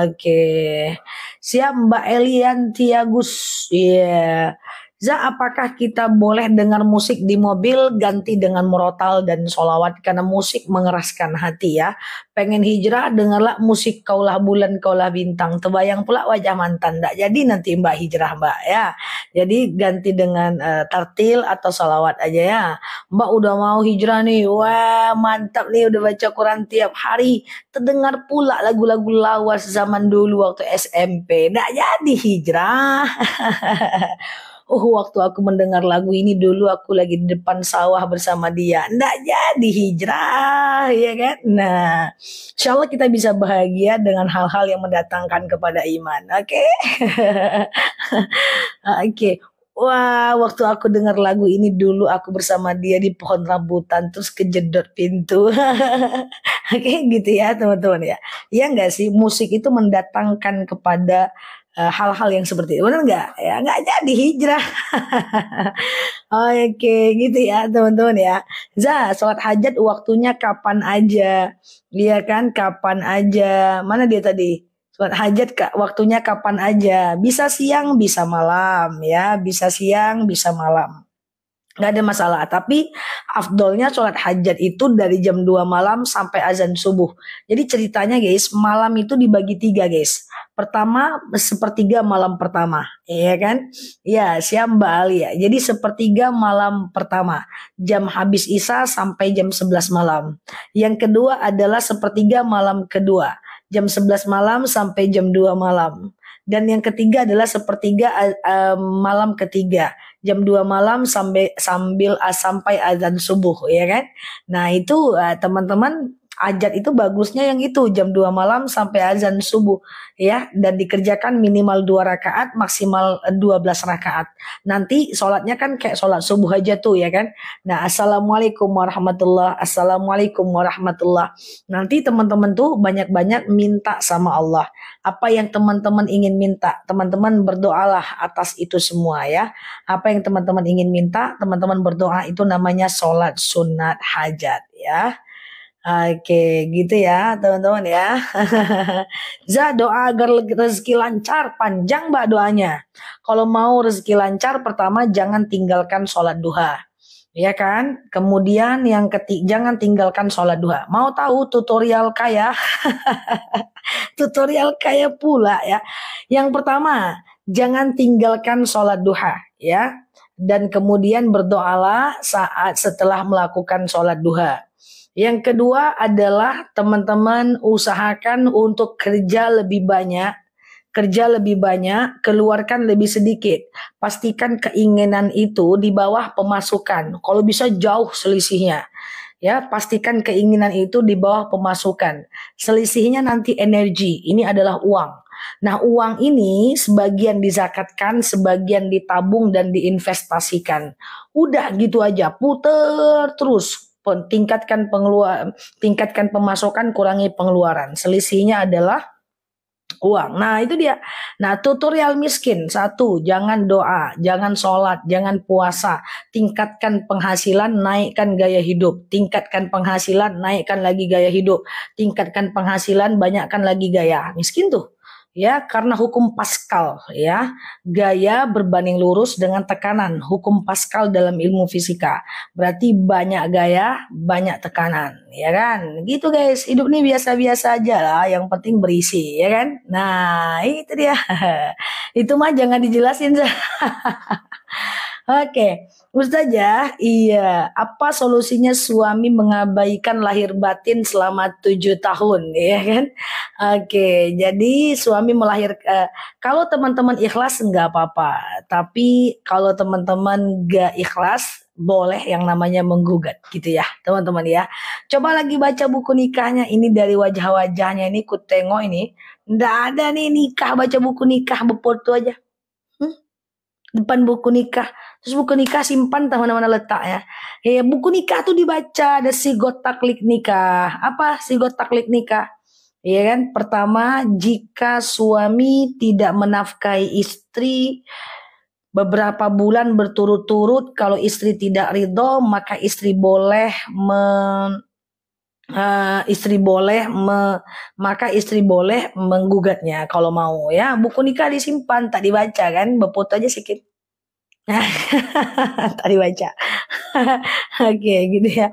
Oke, siap Mbak Elian Tiagus. Iya, Za, apakah kita boleh dengar musik di mobil ganti dengan murotal dan sholawat? Karena musik mengeraskan hati ya. Pengen hijrah, dengarlah musik kaulah bulan kaulah bintang. Terbayang pula wajah mantan. Nggak jadi nanti mbak hijrah mbak ya. Jadi ganti dengan tartil atau sholawat aja ya. Mbak udah mau hijrah nih. Wah mantap nih udah baca Quran tiap hari. Terdengar pula lagu-lagu lawas zaman dulu waktu SMP. Nggak jadi hijrah. Oh, waktu aku mendengar lagu ini dulu aku lagi di depan sawah bersama dia. Nggak jadi hijrah, ya kan? Nah, insya Allah kita bisa bahagia dengan hal-hal yang mendatangkan kepada iman. Oke? Oke. Wah, waktu aku dengar lagu ini dulu aku bersama dia di pohon rambutan terus kejedot pintu. Oke, gitu ya teman-teman ya. Iya nggak sih musik itu mendatangkan kepada hal-hal yang seperti itu. Benar nggak? Ya nggak jadi hijrah. Oke, gitu ya teman-teman ya. Sholat hajat waktunya kapan aja. Iya kan, kapan aja. Mana dia tadi? Sholat hajat Kak, waktunya kapan aja. Bisa siang, bisa malam ya. Bisa siang, bisa malam. Nggak ada masalah. Tapi afdolnya sholat hajat itu dari jam 2 malam sampai azan subuh. Jadi ceritanya guys, malam itu dibagi 3 guys. Pertama, sepertiga malam pertama. Iya kan? Ya, siap Mbak Ali ya. Jadi sepertiga malam pertama. Jam habis Isya sampai jam 11 malam. Yang kedua adalah sepertiga malam kedua. Jam 11 malam sampai jam 2 malam. Dan yang ketiga adalah sepertiga malam ketiga jam 2 malam sampai azan subuh ya kan. Nah, itu teman-teman ajat itu bagusnya yang itu jam 2 malam sampai azan subuh ya dan dikerjakan minimal 2 rakaat maksimal 12 rakaat. Nanti sholatnya kan kayak sholat subuh aja tuh ya kan. Nah, assalamualaikum warahmatullah. Nanti teman-teman tuh banyak-banyak minta sama Allah. Apa yang teman-teman ingin minta, teman-teman berdoalah atas itu semua ya. Apa yang teman-teman ingin minta, teman-teman berdoa itu namanya sholat sunat hajat ya. Oke, gitu ya teman-teman ya. Za, doa agar rezeki lancar, panjang mbak doanya. Kalau mau rezeki lancar, pertama jangan tinggalkan sholat duha. Ya kan? Kemudian yang ketiga, jangan tinggalkan sholat duha. Mau tahu tutorial kaya? Tutorial kaya pula ya. Yang pertama, jangan tinggalkan sholat duha ya. Dan kemudian berdoalah saat setelah melakukan sholat duha. Yang kedua adalah teman-teman usahakan untuk kerja lebih banyak, keluarkan lebih sedikit. Pastikan keinginan itu di bawah pemasukan. Kalau bisa jauh selisihnya. Ya, pastikan keinginan itu di bawah pemasukan. Selisihnya nanti energi. Ini adalah uang. Nah, uang ini sebagian dizakatkan, sebagian ditabung dan diinvestasikan. Udah gitu aja, puter terus. Tingkatkan pemasukan, kurangi pengeluaran. Selisihnya adalah uang. Nah, itu dia. Nah, tutorial miskin. 1, jangan doa, jangan sholat, jangan puasa. Tingkatkan penghasilan, naikkan gaya hidup. Tingkatkan penghasilan, naikkan lagi gaya hidup. Tingkatkan penghasilan, banyakkan lagi gaya. Miskin tuh. Ya, karena hukum Pascal ya. Gaya berbanding lurus dengan tekanan. Hukum Pascal dalam ilmu fisika. Berarti banyak gaya, banyak tekanan, ya kan? Gitu guys. Hidup ini biasa-biasa aja lah, yang penting berisi, ya kan? Nah, itu dia. Itu mah jangan dijelasin. Oke, Ustazah, iya, apa solusinya suami mengabaikan lahir batin selama 7 tahun, ya kan? Oke, jadi suami kalau teman-teman ikhlas nggak apa-apa, tapi kalau teman-teman nggak ikhlas, boleh yang namanya menggugat, gitu ya, teman-teman ya. Coba lagi baca buku nikahnya, ini dari wajah-wajahnya ini, ku tengok ini, nggak ada nih nikah, baca buku nikah, befoto aja. Depan buku nikah. Terus buku nikah simpan tahu mana-mana letak ya. Buku nikah tuh dibaca ada sigot taklik nikah. Apa sigot taklik nikah? Iya kan? Pertama, jika suami tidak menafkahi istri beberapa bulan berturut-turut, kalau istri tidak ridho, maka istri boleh menggugatnya kalau mau ya. Buku nikah disimpan tak dibaca kan, bepot aja sedikit Tadi baca. Oke, gitu ya.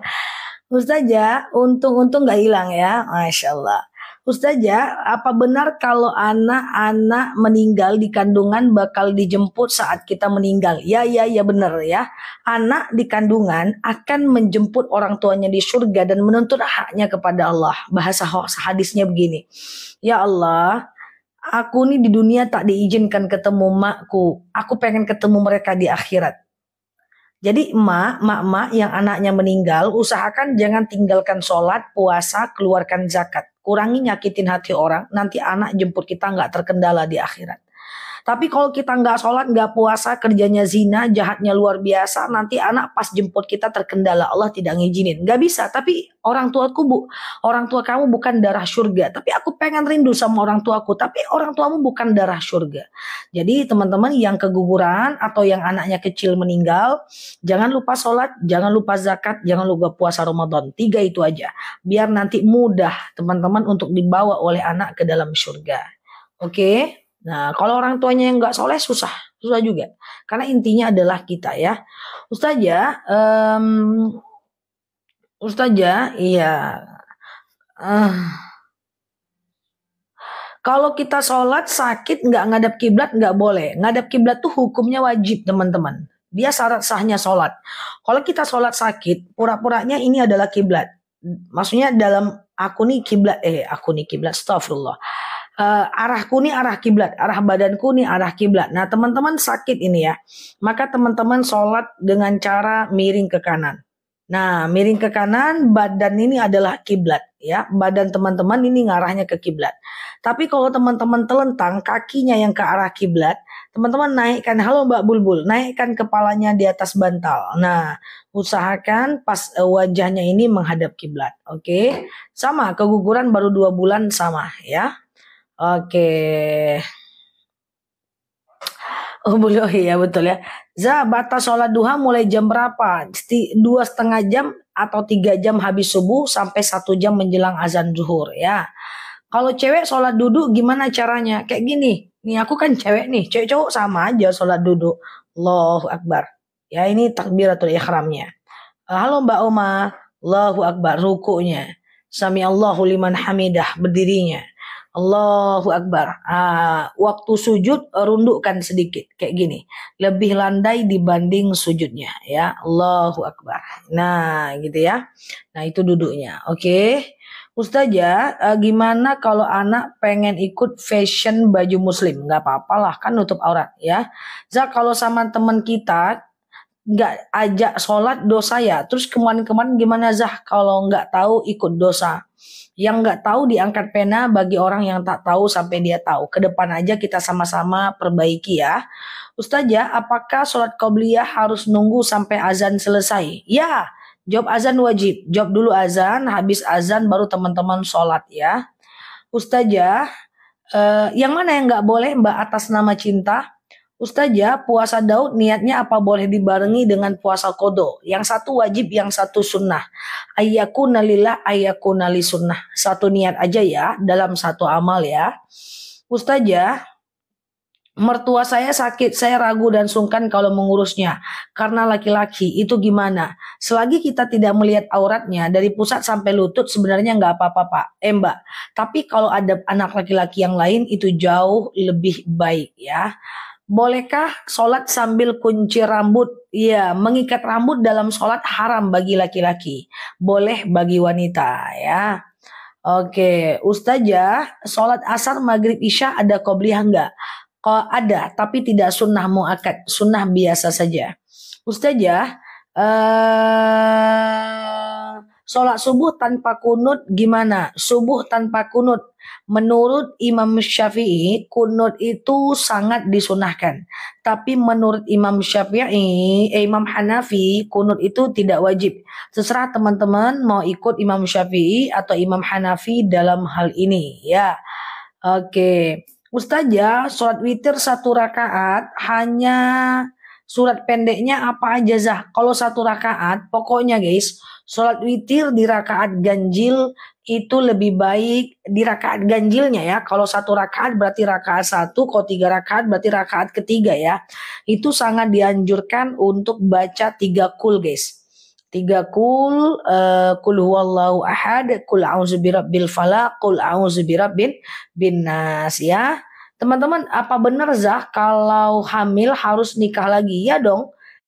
Ustazah, untung-untung nggak hilang ya, Masya Allah. Ustazah, apa benar kalau anak-anak meninggal di kandungan bakal dijemput saat kita meninggal? Ya, ya, ya benar ya. Anak di kandungan akan menjemput orang tuanya di surga dan menuntut haknya kepada Allah. Bahasa hadisnya begini. Ya Allah, aku nih di dunia tak diizinkan ketemu makku. Aku pengen ketemu mereka di akhirat. Jadi mak yang anaknya meninggal, usahakan jangan tinggalkan sholat, puasa, keluarkan zakat. Kurangi nyakitin hati orang, nanti anak jemput kita nggak terkendala di akhirat. Tapi kalau kita nggak sholat, nggak puasa, kerjanya zina, jahatnya luar biasa, nanti anak pas jemput kita terkendala, Allah tidak ngizinin. Nggak bisa, tapi orang tua kamu bukan darah surga. Tapi aku pengen rindu sama orang tuaku, tapi orang tuamu bukan darah surga. Jadi teman-teman yang keguguran atau yang anaknya kecil meninggal, jangan lupa sholat, jangan lupa zakat, jangan lupa puasa Ramadan. 3 itu aja. Biar nanti mudah teman-teman untuk dibawa oleh anak ke dalam surga. Oke? Nah, kalau orang tuanya yang nggak soleh susah juga. Karena intinya adalah kita ya. Ustazah, Ustazah, iya. Kalau kita sholat sakit nggak ngadap kiblat nggak boleh. Ngadap kiblat tuh hukumnya wajib teman-teman. Dia syarat sahnya sholat. Kalau kita sholat sakit, pura-puranya ini adalah kiblat. Maksudnya dalam aku nih kiblat, astagfirullah. Arahku nih arah kiblat, arah badanku nih arah kiblat. Nah teman-teman sakit ini ya, maka teman-teman sholat dengan cara miring ke kanan. Nah miring ke kanan, badan ini adalah kiblat ya, badan teman-teman ini ngarahnya ke kiblat. Tapi kalau teman-teman telentang kakinya yang ke arah kiblat, teman-teman naikkan, halo Mbak Bulbul, naikkan kepalanya di atas bantal. Nah usahakan pas wajahnya ini menghadap kiblat. Oke, sama keguguran baru 2 bulan sama ya. Oke. Oh boleh, oh iya betul ya. Batas sholat duha mulai jam berapa? 2,5 jam atau 3 jam habis subuh sampai 1 jam menjelang azan zuhur ya. Kalau cewek sholat duduk gimana caranya? Kayak gini. Nih aku kan cewek nih. Cewek cowok sama aja sholat duduk. Allahu Akbar. Ya ini takbiratul ihramnya. Halo Mbak Oma. Allahu Akbar. Rukunya. Sami Allahu liman hamidah. Berdirinya. Allahu Akbar. Waktu sujud rundukkan sedikit kayak gini. Lebih landai dibanding sujudnya ya. Allahu Akbar. Nah, gitu ya. Nah, itu duduknya. Oke. Ustazah, gimana kalau anak pengen ikut fashion baju muslim? Nggak apa-apa lah, kan nutup aurat ya. Kalau sama teman kita nggak ajak sholat dosa ya. Terus kemarin-kemarin gimana kalau nggak tahu ikut dosa? Yang nggak tahu diangkat pena bagi orang yang tak tahu sampai dia tahu. Ke depan aja kita sama-sama perbaiki ya. Ustazah, apakah sholat qobliyah harus nunggu sampai azan selesai? Ya, jawab azan wajib. Jawab dulu azan, habis azan baru teman-teman sholat ya. Ustazah, yang mana yang nggak boleh Mbak atas nama cinta? Ustazah, puasa Daud niatnya apa boleh dibarengi dengan puasa kodo? Yang satu wajib, yang satu sunnah. Ayyakuna lillah, ayyakuna li sunnah. Satu niat aja ya, dalam satu amal ya. Ustazah, mertua saya sakit, saya ragu dan sungkan kalau mengurusnya. Karena laki-laki, itu gimana? Selagi kita tidak melihat auratnya, dari pusat sampai lutut sebenarnya nggak apa-apa Pak. Mbak, tapi kalau ada anak laki-laki yang lain itu jauh lebih baik ya. Bolehkah sholat sambil kunci rambut? Iya, mengikat rambut dalam sholat haram bagi laki-laki. Boleh bagi wanita ya. Oke, Ustazah, sholat asar, maghrib, isya ada qobliyah enggak? Ada, tapi tidak sunnah muakkad, sunnah biasa saja. Ustazah, sholat subuh tanpa kunut gimana? Subuh tanpa kunut. Menurut Imam Syafi'i, kunut itu sangat disunahkan. Tapi menurut Imam Syafi'i, Imam Hanafi, kunut itu tidak wajib. Terserah teman-teman mau ikut Imam Syafi'i atau Imam Hanafi dalam hal ini ya. Oke. Ustazah, sholat witir 1 rakaat hanya surat pendeknya apa aja Zah? Kalau 1 rakaat, pokoknya guys, sholat witir di rakaat ganjil itu lebih baik di rakaat ganjilnya ya. Kalau 1 rakaat berarti rakaat 1, kalau 3 rakaat berarti rakaat ketiga ya. Itu sangat dianjurkan untuk baca 3 kul guys. 3 kul, kul huwallahu ahad, kul a'udzu birabbil falaq, kul a'udzu birabbin nas ya. Teman-teman, apa benar Zah kalau hamil harus nikah lagi? Ya dong.